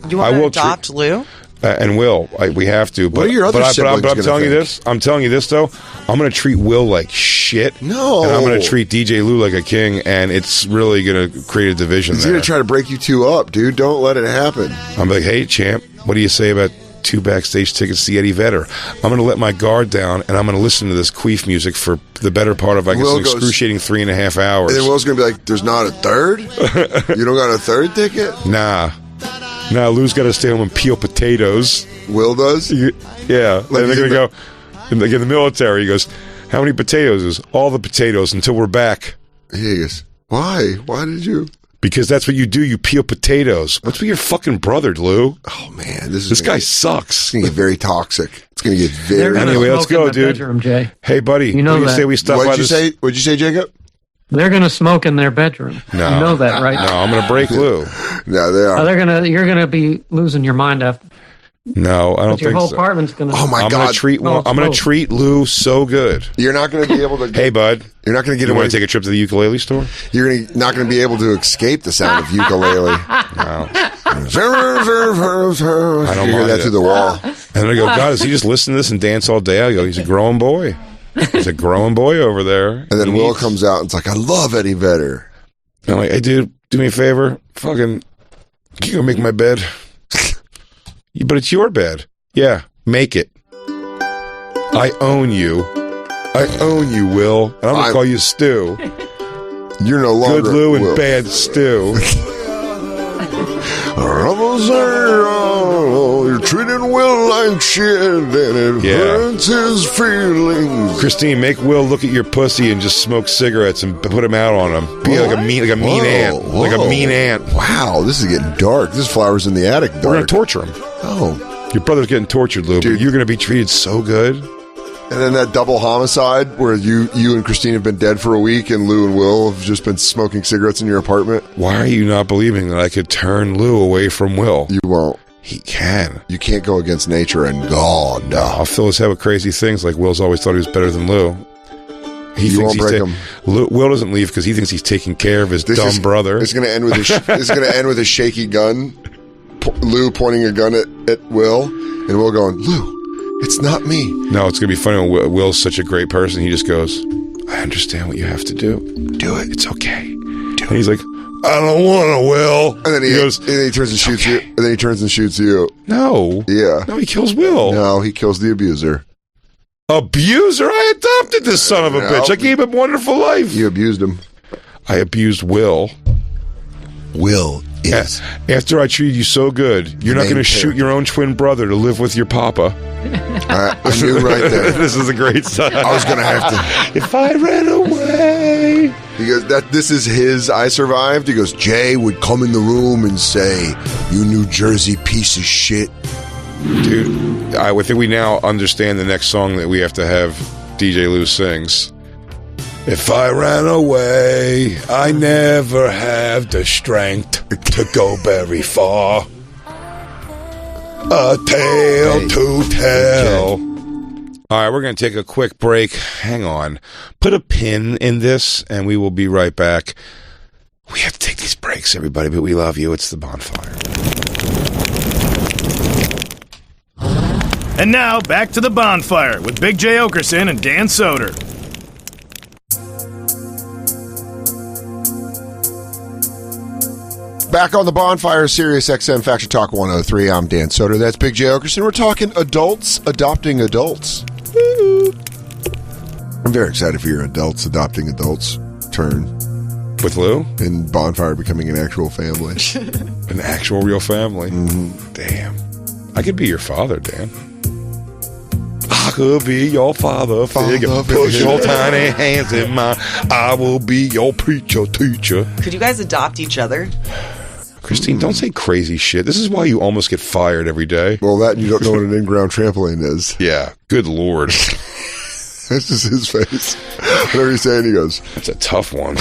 You want to adopt Lou? And Will, we have to. But, what are your other siblings but I'm telling you think? this. I'm telling you this though. I'm going to treat Will like shit. No. And I'm going to treat DJ Lou like a king, and it's really going to create a division. He's there. going to try to break you two up, dude. Don't let it happen. I'm like, hey champ, what do you say about 2 backstage tickets to see Eddie Vedder? I'm going to let my guard down, and I'm going to listen to this queef music for the better part of, I guess, an excruciating 3.5 hours. And then Will's going to be like, there's not a third? You don't got a third ticket? Nah, Lou's got to stay home and peel potatoes. Will does? Yeah. And they're going to go, in the military, he goes, how many potatoes? All the potatoes until we're back. He goes, why? Why did you? Because that's what you do. You peel potatoes. What's with your fucking brother, Lou? Oh man, this guy sucks. It's gonna get very toxic. It's gonna get very. Anyway, let's go, dude. Bedroom, Jay. Hey, buddy. You know what do you that. say we stop by What'd you this? say? What'd you say, Jacob? They're gonna smoke in their bedroom. No, you know that, right? No, I'm gonna break Lou. No, they are. You're gonna be losing your mind after. No, I don't Your think whole so. apartment's gonna. Oh my I'm God. gonna treat Lou so good. You're not gonna be able to. Hey, bud. You're not gonna get You away. want to take a trip to the ukulele store? You're not gonna be able to escape the sound of ukulele. No. I don't hear mind that it. through the wall. And I go, God, does he just listen to this and dance all day? I go, he's a growing boy. He's a growing boy over there. And then Will comes out and it's like, I love Eddie Vedder. And I'm like, hey, dude, do me a favor. Fucking, can you go make my bed? But it's your bed. Yeah, make it. I own you. I own you, Will. And I'm going to call you Stu. You're no longer Good Lou and Will. bad Stu. You're treating Will like shit and it hurts his feelings. Christine, make Will look at your pussy and just smoke cigarettes and put him out on him. Be like a mean ant. Whoa. Like a mean ant. Wow, this is getting dark. This is Flowers in the Attic dark. We're going to torture him. Oh. Your brother's getting tortured, Lou, but you're going to be treated so good. And then that double homicide where you and Christine have been dead for a week and Lou and Will have just been smoking cigarettes in your apartment. Why are you not believing that I could turn Lou away from Will? You won't. He can. You can't go against nature and God. No, I'll fill his head with crazy things like Will's always thought he was better than Lou. You won't break him. Will doesn't leave because he thinks he's taking care of his dumb brother. It's going to end with it's going to end with a shaky gun. Lou pointing a gun at Will, and Will going, Lou, it's not me. No, it's going to be funny when Will's such a great person. He just goes, I understand what you have to do. Do it. It's okay. And he's like, I don't want to, Will. And then he goes, and then he turns and shoots you. And then he turns and shoots you. No. Yeah. No, he kills Will. No, he kills the abuser. Abuser? I adopted this son of a bitch. I gave him a wonderful life. You abused him. I abused Will. Will is. After I treated you so good, you're not going to shoot your own twin brother to live with your papa. I knew right there. This is a great sign. I was going to have to. If I ran away. He goes, this is his I survived. He goes, Jay would come in the room and say, you New Jersey piece of shit. Dude, I think we now understand the next song that we have to have DJ Lou sings. If I ran away, I never have the strength to go very far. A tale to tell. All right, we're going to take a quick break. Hang on. Put a pin in this, and we will be right back. We have to take these breaks, everybody, but we love you. It's the Bonfire. And now, back to the Bonfire with Big J. Okerson and Dan Soder. Back on the Bonfire, Sirius XM Faction Talk 103. I'm Dan Soder. That's Big J. Okerson. We're talking adults adopting adults. Woo. I'm very excited for your adults adopting adults turn. With Lou? And Bonfire becoming an actual family. An actual real family? Mm-hmm. Damn. I could be your father, Dan. I could be your father figure. Push your tiny hands in mine. I will be your preacher teacher. Could you guys adopt each other? Christine, don't say crazy shit. This is why you almost get fired every day. Well, that you don't know what an in-ground trampoline is. Yeah. Good Lord. That's just his face. Whatever he's saying, he goes, that's a tough one.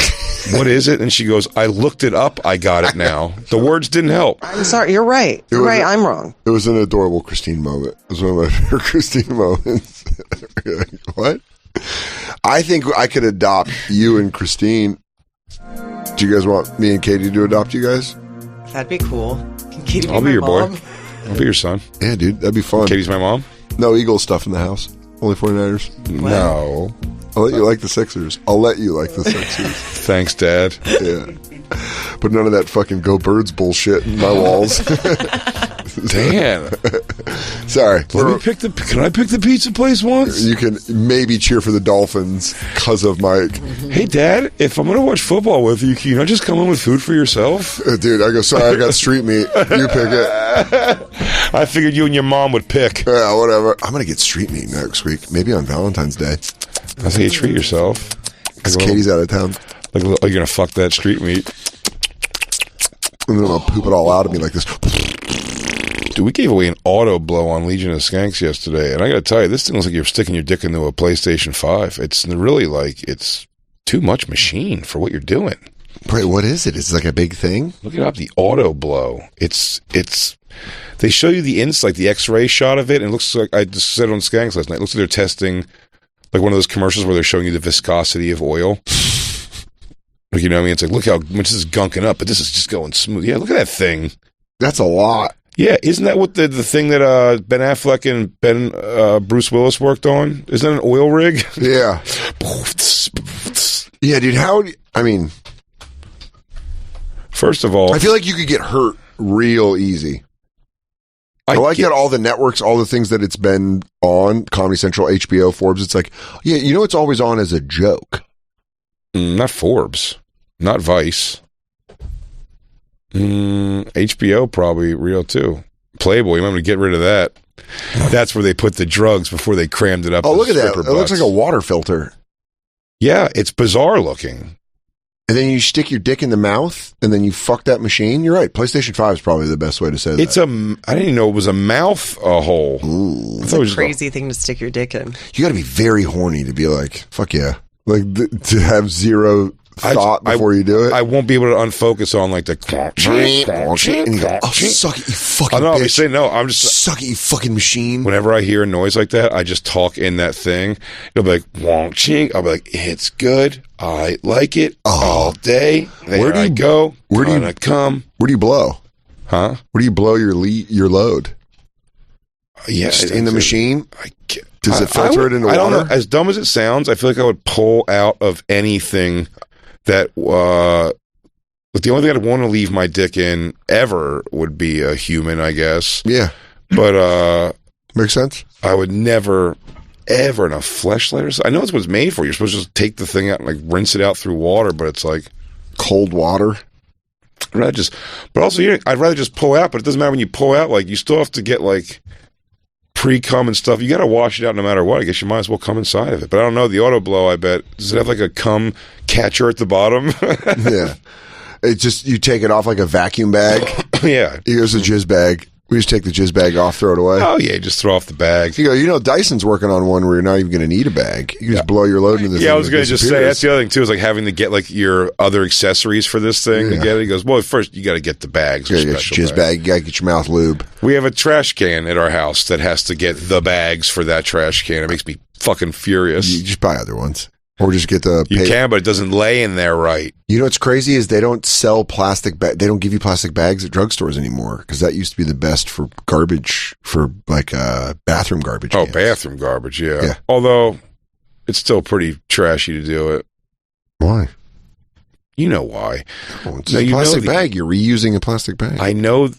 What is it? And she goes, I looked it up. I got it now. The words didn't help. I'm sorry. You're right. You're right. I'm wrong. It was an adorable Christine moment. It was one of my favorite Christine moments. What? I think I could adopt you and Christine. Do you guys want me and Katie to adopt you guys? That'd be cool. Can Katie I'll be your mom? boy. I'll be your son. Yeah, dude. That'd be fun. Katie's my mom? No Eagles stuff in the house. Only 49ers. What? No. I'll let you like the Sixers. I'll let you like the Sixers. Thanks, Dad. Yeah. But none of that fucking Go Birds bullshit in my walls. Dan. Sorry. Can I pick the pizza place once? You can maybe cheer for the Dolphins because of Mike. Hey, Dad, if I'm going to watch football with you, can you not just come in with food for yourself? Dude, I go, sorry, I got street meat. You pick it. I figured you and your mom would pick. Yeah, whatever. I'm going to get street meat next week. Maybe on Valentine's Day. That's how you treat yourself. Because Katie's out of town. Like, you're going to fuck that street meat. And then I'll poop it all out of me like this. Dude, we gave away an auto blow on Legion of Skanks yesterday, and I gotta tell you, this thing looks like you're sticking your dick into a PlayStation 5. It's really like, it's too much machine for what you're doing. Wait, what is it? Is it like a big thing? Look it up, the auto blow. It's they show you the like the X-ray shot of it, and it looks like, I just said it on Skanks last night, it looks like they're testing like one of those commercials where they're showing you the viscosity of oil. Like, you know what I mean? It's like, look how much this is gunking up, but this is just going smooth. Yeah, look at that thing. That's a lot. Yeah, isn't that what the thing that Ben Affleck and Bruce Willis worked on? Isn't that an oil rig? Yeah. Yeah, dude, I mean... First of all... I feel like you could get hurt real easy. I like that all the networks, all the things that it's been on, Comedy Central, HBO, Forbes, it's like, yeah, you know it's always on as a joke. Not Forbes. Not Vice. HBO probably real too. Playboy, you want me to get rid of that? That's where they put the drugs before they crammed it up. Oh, look at that! It looks like a water filter. Yeah, it's bizarre looking. And then you stick your dick in the mouth, and then you fuck that machine. You're right. PlayStation 5 is probably the best way to say that. It's I didn't even know it was a mouth hole. Ooh. It's a crazy thing to stick your dick in. You got to be very horny to be like, fuck yeah, like to have zero thought before you do it. I won't be able to unfocus on like the and you go, oh, suck it, you fucking bitch. I'm just suck it, you fucking machine. Whenever I hear a noise like that, I just talk in that thing. It'll be like wonk ching. I'll be like, it's good. I like it all day. Where do you go? Where do you come? Where do you blow? Huh? Where do you blow your load? Yeah, just in the machine. Does it filter it into water? I don't know. As dumb as it sounds, I feel like I would pull out of anything that. But the only thing I'd want to leave my dick in ever would be a human, I guess. Yeah, but makes sense. I would never. Ever in a fleshlight or something. I know it's what it's made for. You're supposed to just take the thing out and like rinse it out through water, but it's like cold water. I'd rather just pull out, but it doesn't matter when you pull out. Like you still have to get like pre-cum and stuff. You got to wash it out no matter what. I guess you might as well come inside of it. But I don't know. The auto blow, I bet, does it have like a cum catcher at the bottom? Yeah, it's just you take it off like a vacuum bag. Yeah, here's a jizz bag. We just take the jizz bag off, throw it away. Oh, yeah, just throw off the bag. You know, Dyson's working on one where you're not even going to need a bag. You just blow your load into the thing. Yeah, I was going to just say, that's the other thing, too, is like having to get like your other accessories for this thing to get it. He goes, well, first you got to get the bags. You got to get your jizz bag. You got to get your mouth lube. We have a trash can at our house that has to get the bags for that trash can. It makes me fucking furious. You just buy other ones. Or just get the... You can, but it doesn't lay in there right. You know what's crazy is they don't sell plastic bags. They don't give you plastic bags at drugstores anymore because that used to be the best for garbage, for like bathroom garbage. Oh, bathroom garbage, yeah. Although, it's still pretty trashy to do it. Why? You know why. Oh, it's a plastic bag. You're reusing a plastic bag. I know...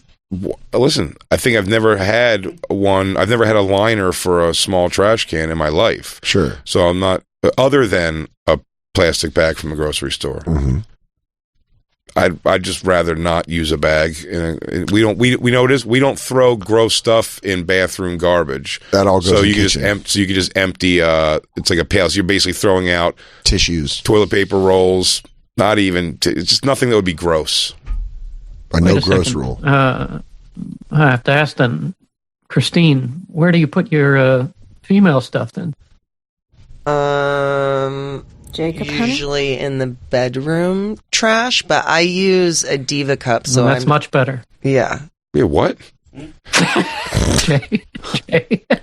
Listen, I think I've never had one... I've never had a liner for a small trash can in my life. Sure. So I'm not... Other than a plastic bag from the grocery store, I'd just rather not use a bag. We know it is. We don't throw gross stuff in bathroom garbage. That all goes. So in you the can kitchen. just you can just empty. It's like a pail. So you're basically throwing out tissues, toilet paper rolls. Not even. It's just nothing that would be gross. A no gross rule. I have to ask then, Christine, where do you put your female stuff then? Jacob, usually in the bedroom trash, but I use a Diva cup, so that's much better. Yeah. Yeah. What?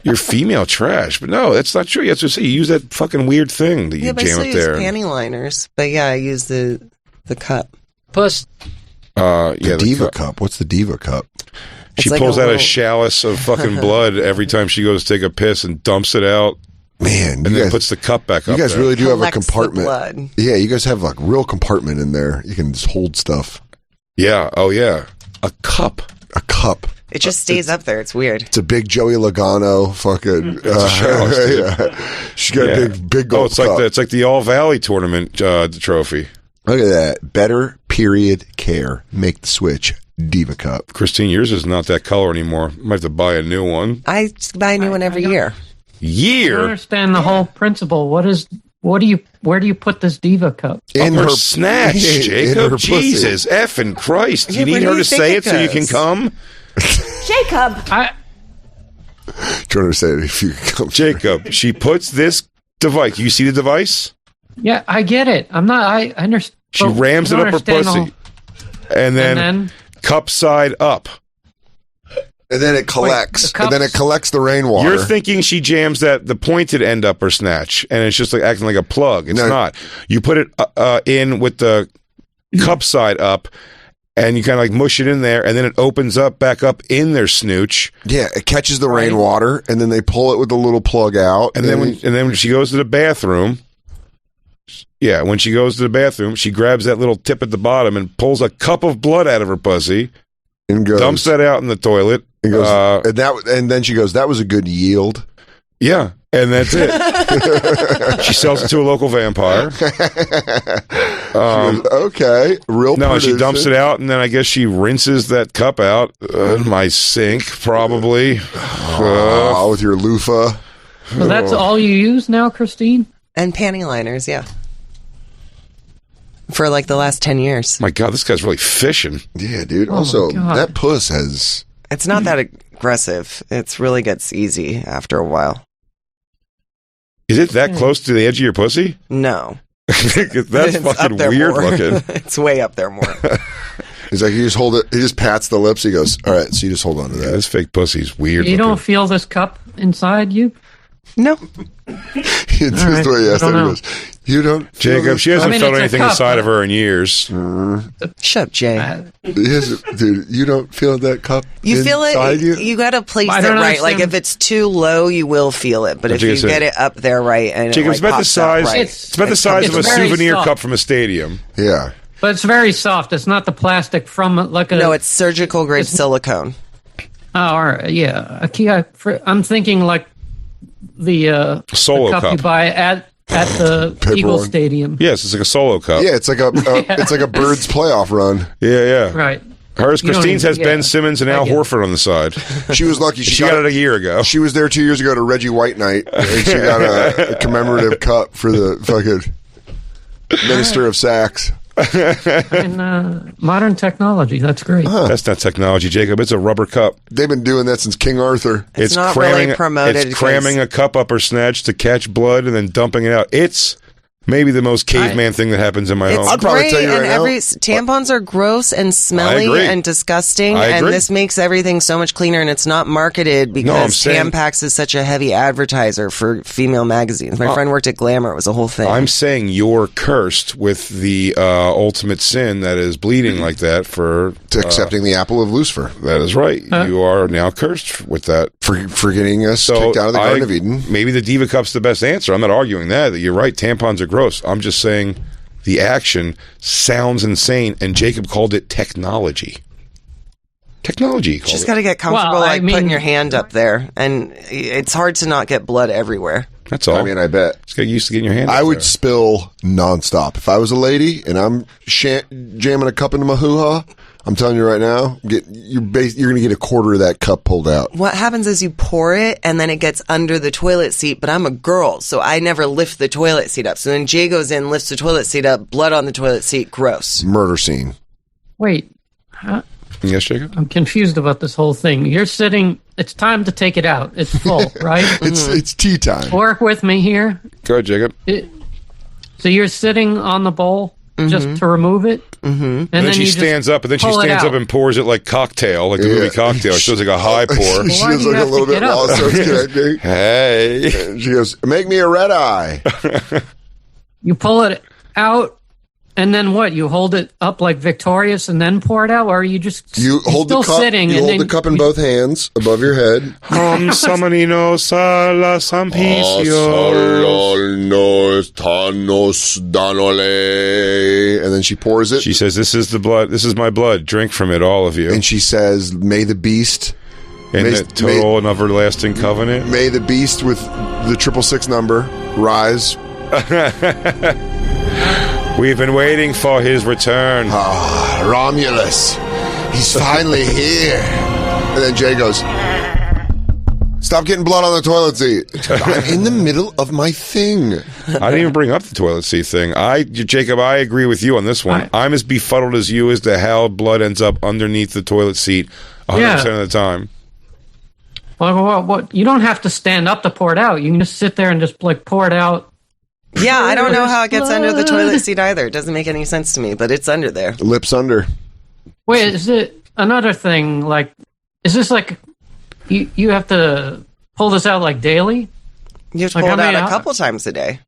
Your female trash, but no, that's not true. That's what I say. You use that fucking weird thing that you jam up there. I use panty liners, but yeah, I use the cup. Plus, the Diva cup. What's the Diva cup? She pulls out a chalice of fucking blood every time she goes to take a piss and dumps it out. Man, and then puts the cup back up. You guys there. really do have a compartment. Blood. Yeah, you guys have like real compartment in there. You can just hold stuff. Yeah. Oh yeah. A cup. A cup. It just stays up there. It's weird. It's a big Joey Logano fucking. She's got a big gold cup. It's like the All Valley tournament trophy. Look at that. Better period care. Make the switch. Diva cup. Christine, yours is not that color anymore. Might have to buy a new one. I buy a new one every year. I don't understand the whole principle. What is Where do you put this diva cup? In her snatch, Jacob. in her pussy. Jesus, effing Christ! Yeah, You need where do her you to think say it it so you can goes? come. Jacob. Trying to say it if you can come. Jacob, she puts this device. You see the device? Yeah, I get it. I understand. She rams it up her pussy, and then cup side up. And then it collects. Wait, and then it collects the rainwater. You're thinking she jams the pointed end up her snatch, and it's just like acting like a plug. It's not. You put it in with the cup side up, and you kind of like mush it in there, and then it opens up back up in their snooch. Yeah, it catches the rainwater, and then they pull it with the little plug out. And then when she goes to the bathroom, when she goes to the bathroom, she grabs that little tip at the bottom and pulls a cup of blood out of her pussy, and goes, dumps that out in the toilet. And goes, and then she goes, "That was a good yield." Yeah, and that's it. She sells it to a local vampire. Goes, okay, real. No, producer. she dumps it out, and then I guess she rinses that cup out in my sink, probably. With your loofah. So that's all you use now, Christine? And panty liners, yeah. For like the last 10 years. My God, this guy's really fishing. Yeah, dude. Also, that puss has... It's not that aggressive. It really gets easy after a while. Is it that close to the edge of your pussy? No. That's It's fucking up there weird more. looking. It's way up there more. He's like, you just hold it. He just pats the lips. He goes, all right, so you just hold on to that. This fake pussy's weird You looking. don't feel this cup inside you? No. It's just the way he asked that. He goes, you don't... Jacob, she hasn't felt it's a anything cup. inside of her in years. Shut up, Jay. Dude, you don't feel that cup You feel inside it. You got to place I it don't right. Like understand. if it's too low, you will feel it. But if Jacob you said- get it up there right, and Jacob, it, it's like, about the pops out size. right, It's about the size of a It's very souvenir soft. cup from a stadium. Yeah. But it's very soft. It's not the plastic from like a... No, it's surgical grade silicone. Oh, all right. Yeah. I'm thinking like the Solo cup cup. you buy at the Paper Eagle one. Stadium. Yes, it's like a solo cup. Yeah, it's like it's like a Birds playoff run. Yeah. Right. Hers, You don't Christine's even- has Ben Simmons and I Al get it. Horford on the side. She was lucky. She got it a year ago. She was there 2 years ago to Reggie White night, and she got a commemorative cup for the fucking Minister of Sax. And modern technology. That's great. That's not technology, Jacob. It's a rubber cup. They've been doing that since King Arthur. It's not really promoted It's cramming a cup up her snatch to catch blood and then dumping it out. It's maybe the most caveman thing that happens in my home. It's great, and tampons are gross and smelly agree. and disgusting, I and agree. this makes everything so much cleaner. And it's not marketed I'm because saying- Tampax is such a heavy advertiser for female magazines. My friend worked at Glamour; it was a whole thing. I'm saying you're cursed with the ultimate sin that is bleeding like that for accepting the apple of Lucifer. That is right. You are now cursed with that. For getting us kicked out of the Garden of Eden. Maybe the Diva Cup's the best answer. I'm not arguing that you're right. Tampons are gross. I'm just saying the action sounds insane, and Jacob called it technology. Technology. You just got to get comfortable, putting your hand up there, and it's hard to not get blood everywhere. That's all. I mean, I bet. Just get used to getting your hand. I up would there. spill nonstop. If I was a lady and I'm jamming a cup into my hoo-ha, I'm telling you right now, you're going to get a quarter of that cup pulled out. What happens is you pour it, and then it gets under the toilet seat, but I'm a girl, so I never lift the toilet seat up. So then Jay goes in, lifts the toilet seat up, blood on the toilet seat, gross. Murder scene. Wait. Yes, Jacob? I'm confused about this whole thing. You're sitting... It's time to take it out. It's full, right? It's tea time. Work with me here. Go ahead, Jacob. So you're sitting on the bowl just to remove it? Mm-hmm. And then she you stands just up, and then she pull it stands out. up and pours it like cocktail, like the movie Cocktail. She does like a high pour. She does like a little bit while it starts connecting. Hey. And she goes, make me a red eye. You pull it out, and then what? You hold it up like victorious and then pour it out, or are you just You hold still the cup. sitting? You and hold then the cup in both hands above your head. Samanino sala And then she pours it. She says, "This is the blood. This is my blood. Drink from it, all of you." And she says, may the beast... In the total and everlasting covenant. May the beast with the 666 number rise. We've been waiting for his return. Ah, Romulus. He's finally here. And then Jay goes, Stop getting blood on the toilet seat. I'm in the middle of my thing. I didn't even bring up the toilet seat thing. Jacob, I agree with you on this one. I'm as befuddled as you as to how blood ends up underneath the toilet seat 100% of the time. Well, you don't have to stand up to pour it out. You can just sit there and just like pour it out. Yeah, I don't know how it gets under the toilet seat either. It doesn't make any sense to me, but it's under there. Lips under. Wait, is it another thing? Like, is this like you have to pull this out like daily? You have to pull it out a couple times a day.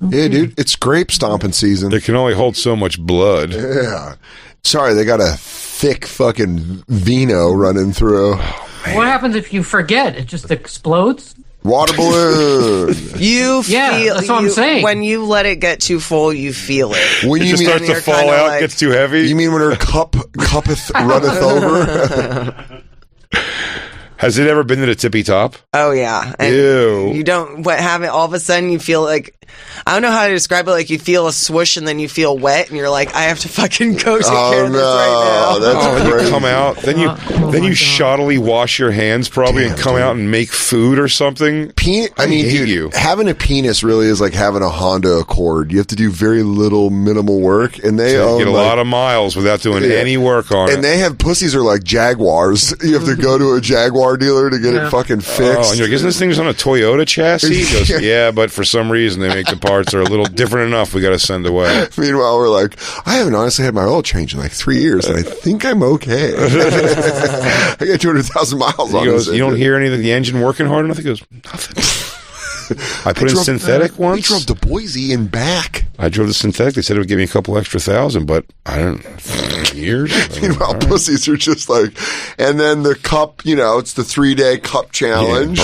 Yeah, dude, it's grape stomping season. They can only hold so much blood. Yeah. Sorry, they got a thick fucking vino running through. What happens if you forget? It just explodes? Water balloon. You feel that's what I'm saying. When you let it get too full, you feel it. When it you just mean starts to fall out, gets too heavy. You mean when her cuppeth runneth over? Has it ever been to the tippy top? Oh yeah. And ew. You don't have it all of a sudden you feel like, I don't know how to describe it, like you feel a swoosh and then you feel wet and you're like, I have to fucking go take care of this right now. That's you come out, then you shoddily wash your hands probably and come out and make food or something. I mean, dude, having a penis really is like having a Honda Accord. You have to do very little minimal work, and they get a lot of miles without doing any work on it. And they have pussies are like Jaguars. You have to go to a Jaguar dealer to get it fucking fixed. Oh, and you're like, isn't this thing just on a Toyota chassis? He goes, yeah, but for some reason they make the parts that are a little different enough. We got to send away. Meanwhile, we're like, I haven't honestly had my oil changed in like 3 years, and I think I'm okay. I got 200,000 miles on this. You don't hear any of the engine working hard enough? He goes, nothing. I put in synthetic once. We drove to Boise and back. I drove the synthetic. They said it would give me a couple extra thousand, but I don't years. Meanwhile, pussies are just like, and then the cup, it's the 3-day cup challenge.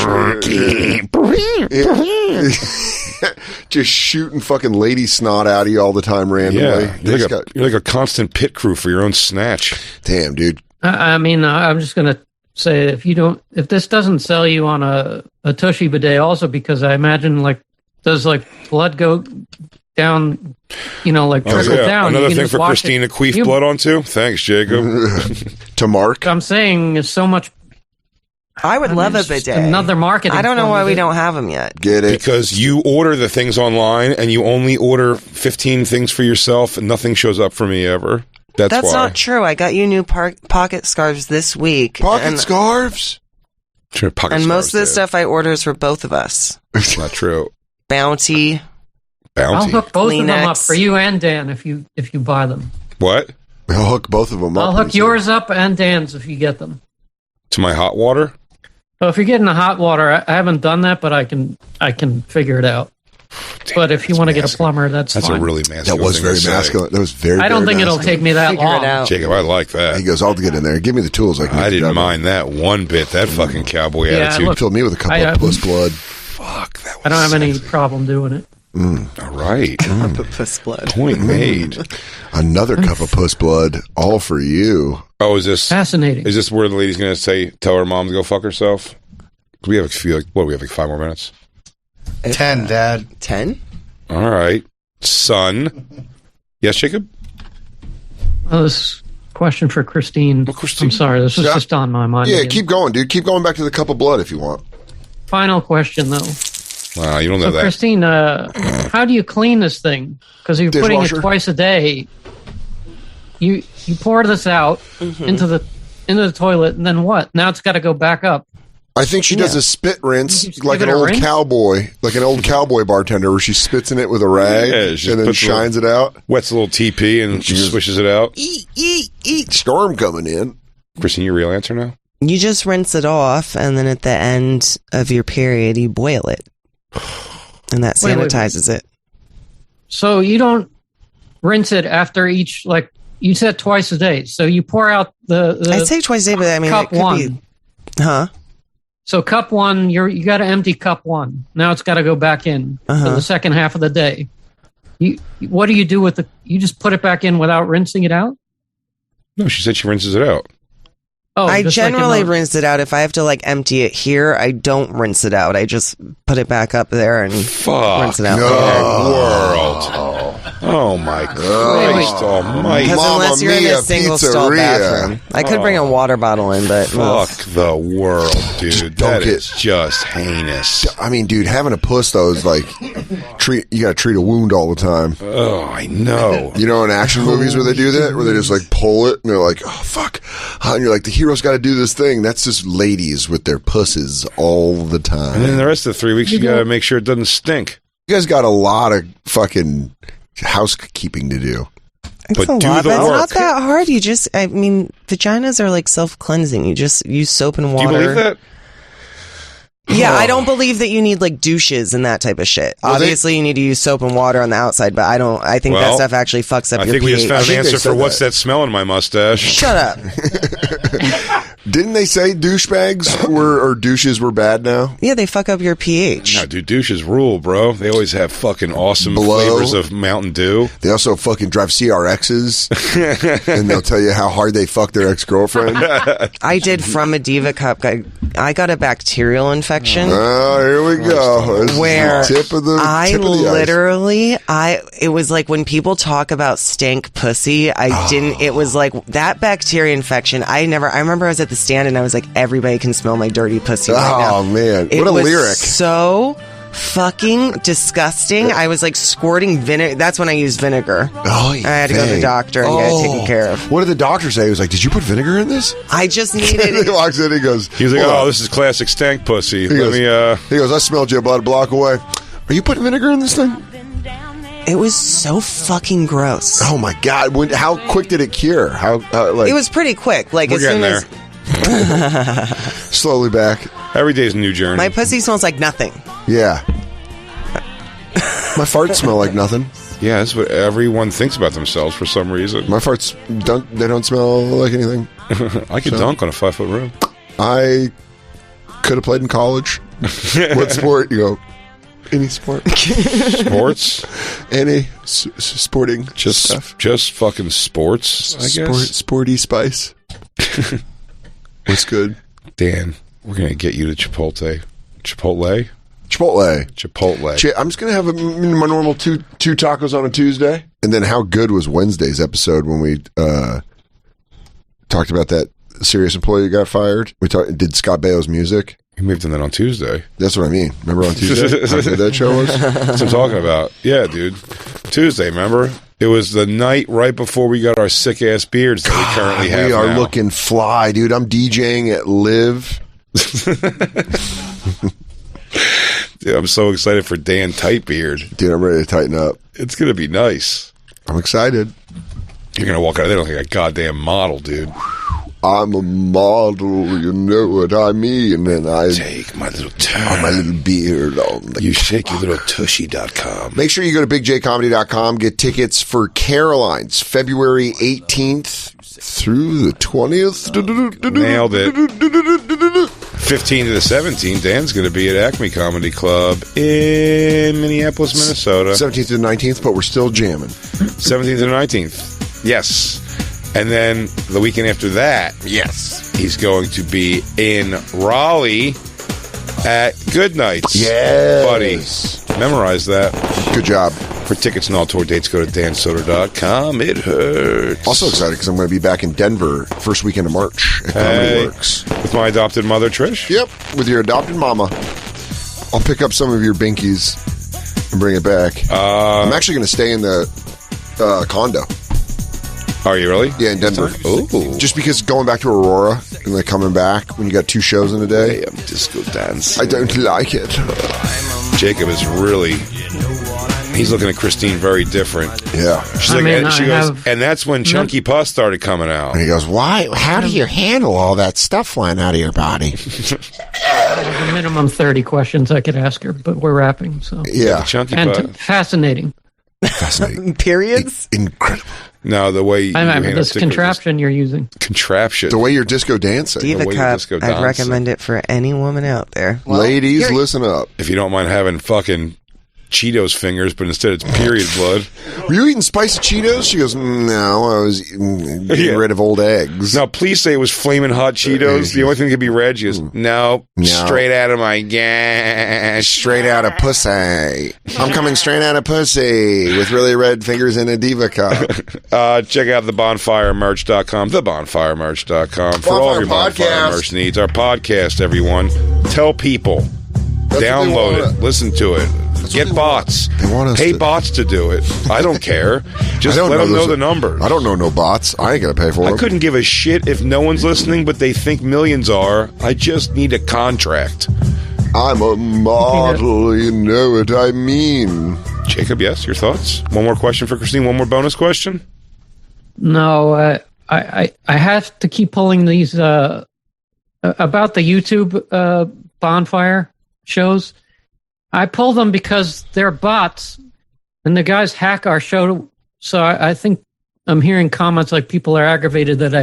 Just shooting fucking lady snot out of you all the time randomly. Yeah, you're like a constant pit crew for your own snatch. Damn, dude. I mean, I'm just gonna say if this doesn't sell you on a tushy bidet, also because I imagine does blood go down, trickle down? Another thing for Christine to queef blood onto. Thanks, Jacob. To Mark. I'm saying is so much. I would love a bidet. Another marketing. I don't know why we don't have them yet. Get it? Because you order the things online and you only order 15 things for yourself, and nothing shows up for me ever. That's why. Not true. I got you new pocket scarves this week. Pocket scarves? Sure, and most of the stuff I order is for both of us. It's not true. Bounty. I'll hook both of them up for you and Dan if you buy them. What? I'll hook both of them up. I'll hook yours up and Dan's if you get them. To my hot water? Well, if you're getting the hot water, I haven't done that, but I can figure it out. But if you want to get slummer, that's fine. That's a really masculine. That was very masculine. That was very. I don't think masculine. it'll take me that long. Jacob, I like that. He goes, "I'll get in there. Give me the tools." I didn't mind that one bit. That fucking cowboy attitude. Look, filled me with a cup of puss blood. Fuck, that was I don't have any problem doing it. All right. Cup of puss blood. Point made. Another cup of puss blood, all for you. Oh, is this fascinating? Is this where the lady's going to tell her mom to go fuck herself? We have we have 5 more minutes. 10, Dad. 10? All right, son. Yes, Jacob? This question for Christine. I'm sorry, this is just on my mind. Yeah, again. keep going, dude. Keep going back to the cup of blood if you want. Final question, though. Wow, you don't know that. Christine, how do you clean this thing? Because you're putting it twice a day. You pour this out into the toilet, and then what? Now it's got to go back up. I think she does a spit rinse like an old cowboy, bartender, where she spits in it with a rag and then shines it out. Wets a little TP and she swishes it out. Eat. Storm coming in. Christine, your real answer now? You just rinse it off, and then at the end of your period, you boil it. And that sanitizes it. So you don't rinse it after each, you said twice a day. So you pour out the I say twice a day, but I mean, cup it could one. be... Huh? So cup one, you got to empty cup one. Now it's got to go back in for the second half of the day. What do you do with you just put it back in without rinsing it out? No, she said she rinses it out. Oh, I generally rinse it out. If I have to empty it here, I don't rinse it out. I just put it back up there and rinse it out. World. Oh my Christ almighty. Because unless you're in a Mia single stall Pizzeria. bathroom. I could bring a water bottle in, but Fuck the world, dude. That is just heinous. I mean, dude, having a puss though is like you gotta treat a wound all the time. Oh, I know. You know, in action movies where they do that, where they just like pull it and they're like, oh fuck, and you're like, the hero's got to do this thing. That's just ladies with their pusses all the time. And then the rest of the 3 weeks, you gotta make sure it doesn't stink. You guys got a lot of fucking housekeeping to do. It's a lot, but it's not that hard. I mean, vaginas are like self-cleansing. You just use soap and water. Do you believe that? Yeah, I don't believe that you need like douches and that type of shit. Well, Obviously, you need to use soap and water on the outside, but I think that stuff actually fucks up your pH. I think we just found an answer for what's that smell in my mustache. Shut up. Didn't they say douchebags or douches were bad now? Yeah, they fuck up your pH. No, dude, douches rule, bro. They always have fucking awesome flavors of Mountain Dew. They also fucking drive CRXs, and they'll tell you how hard they fucked their ex-girlfriend. I did from a Diva Cup. I got a bacterial infection. Oh, here we go. This where is the tip of the tip of the ice. It was like when people talk about stank pussy, it was like that bacteria infection. I remember I was at the stand and I was like, everybody can smell my dirty pussy right now. Oh, man. It What a was lyric. So fucking disgusting. I was like squirting vinegar. That's when I used vinegar. Oh, yeah. I had to go to the doctor and get it taken care of. What did the doctor say? He was like, did you put vinegar in this? I just needed He walks in, he goes, He's like, oh, this is classic stank pussy. He goes, I smelled you about a block away. Are you putting vinegar in this thing? It was so fucking gross. Oh my God. How quick did it cure? It was pretty quick. Like, We're as soon getting as slowly back. Every day's a new journey. my pussy smells like nothing. Yeah. My farts smell like nothing. Yeah, that's what everyone thinks about themselves for some reason. My farts don't smell like anything. I could dunk on a 5-foot room. I could have played in college. What sport? You go, any sport. Sports? Any sporting stuff. Just fucking sports, I guess. Sporty spice. What's good? Dan, we're going to get you to Chipotle. Chipotle? I'm just gonna have my normal two tacos on a Tuesday. And then, how good was Wednesday's episode when we talked about that serious employee who got fired? Did Scott Baio's music. We moved on that on Tuesday. That's what I mean. Remember on Tuesday? How good that show was? That's what I'm talking about. Yeah, dude. Tuesday, remember? It was the night right before we got our sick ass beards that we currently have. We are now. looking fly, dude. I'm DJing at Live. Dude, I'm so excited for Dan Tight Beard. Dude, I'm ready to tighten up. It's going to be nice. I'm excited. You're going to walk out of there like a goddamn model, dude. I'm a model, you know what I mean. And I take my little turn. On my little beard on the You shake your little tushy.com. Make sure you go to bigjcomedy.com. Get tickets for Caroline's February 18th through the 20th. Nailed it. 15 to the 17th, Dan's going to be at Acme Comedy Club in Minneapolis, Minnesota. 17th to the 19th, but we're still jamming. 17th to the 19th. Yes. And then the weekend after that, yes, he's going to be in Raleigh at Good Nights. Yes. Buddy. Memorize that. Good job. For tickets and all tour dates, go to dansoder.com. It hurts. Also excited because I'm going to be back in Denver first weekend of March at Comedy Works. With my adopted mother, Trish? Yep, with your adopted mama. I'll pick up some of your binkies and bring it back. I'm actually going to stay in the condo. Are you really? Yeah, in Denver. Ooh. Just because going back to Aurora and then coming back when you got 2 shows in a day. Hey, I'm disco dancing. I don't like it. Jacob is really... He's looking at Christine very different. Yeah. She's like, and she goes, and that's when Chunky Puss started coming out. And he goes, why? How do you handle all that stuff flying out of your body? There's a minimum 30 questions I could ask her, but we're wrapping. So yeah, Chunky Puss. Fascinating. Periods? Incredible. No, the way you this contraption you're using. Contraption. The way you're disco dancing. Diva Cup. I'd recommend it for any woman out there. Ladies, listen up. If you don't mind having fucking Cheetos fingers, but instead it's period blood. Were you eating spicy Cheetos? She goes, no, I was getting rid of old eggs. Now, please say it was flaming hot Cheetos. The only thing that could be red. She goes, no, straight out of my gas. Straight out of pussy. I'm coming straight out of pussy with really red fingers in a Diva cup. Check out thebonfiremerch.com, thebonfiremerch.com for all of your Bonfire merch needs. Our podcast, everyone. Tell people. Download it. Listen to it. Get bots. They want us pay bots to do it. I don't care. Just let them know the numbers. I don't know no bots. I ain't going to pay for them. I couldn't give a shit if no one's listening, but they think millions are. I just need a contract. I'm a model. You know what I mean. Jacob, yes? Your thoughts? One more question for Christine? One more bonus question? No, I have to keep pulling these about the YouTube Bonfire shows. I pull them because they're bots and the guys hack our show. So I think I'm hearing comments like people are aggravated that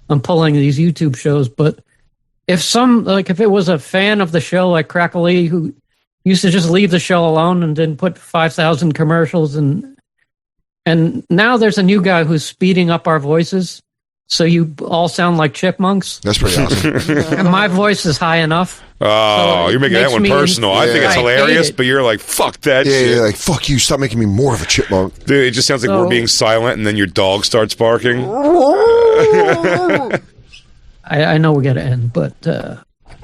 I'm pulling these YouTube shows. But if if it was a fan of the show like Crackle-Lee who used to just leave the show alone and didn't put 5,000 commercials and now there's a new guy who's speeding up our voices. So you all sound like chipmunks. That's pretty awesome. And my voice is high enough. Oh, so you're making that one personal. I think it's hilarious, but you're like, fuck that shit. Yeah, you're like, fuck you, stop making me more of a chipmunk. Dude, it just sounds like we're being silent and then your dog starts barking. I know we got to end, but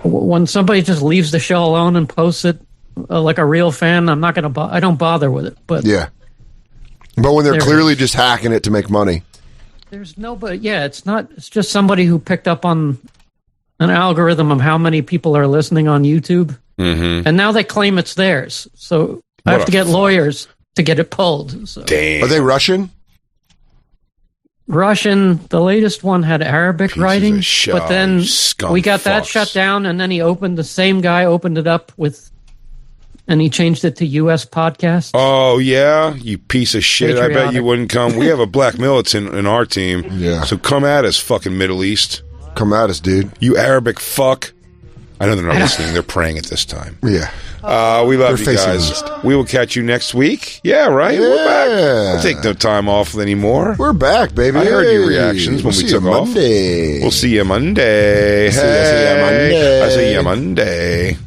when somebody just leaves the show alone and posts it like a real fan, I'm not going to I don't bother with it. But yeah. But when they're clearly just hacking it to make money. There's nobody. Yeah, it's just somebody who picked up on an algorithm of how many people are listening on YouTube, and now they claim it's theirs. So I have to get lawyers to get it pulled. So. Damn. Are they Russian? Russian. The latest one had Arabic writing, but then we got that shut down, and then the same guy opened it up and he changed it to U.S. podcast. Oh, yeah? You piece of shit. Patriotic. I bet you wouldn't come. We have a black militant in our team. Yeah. So come at us, fucking Middle East. Come at us, dude. You Arabic fuck. I know they're not listening. They're praying at this time. Yeah. We love you guys. We will catch you next week. Yeah, right? Yeah. We're back. We'll take no time off anymore. We're back, baby. I heard your reactions when we took off. Monday. We'll see you Monday. I see you Monday. I see you Monday.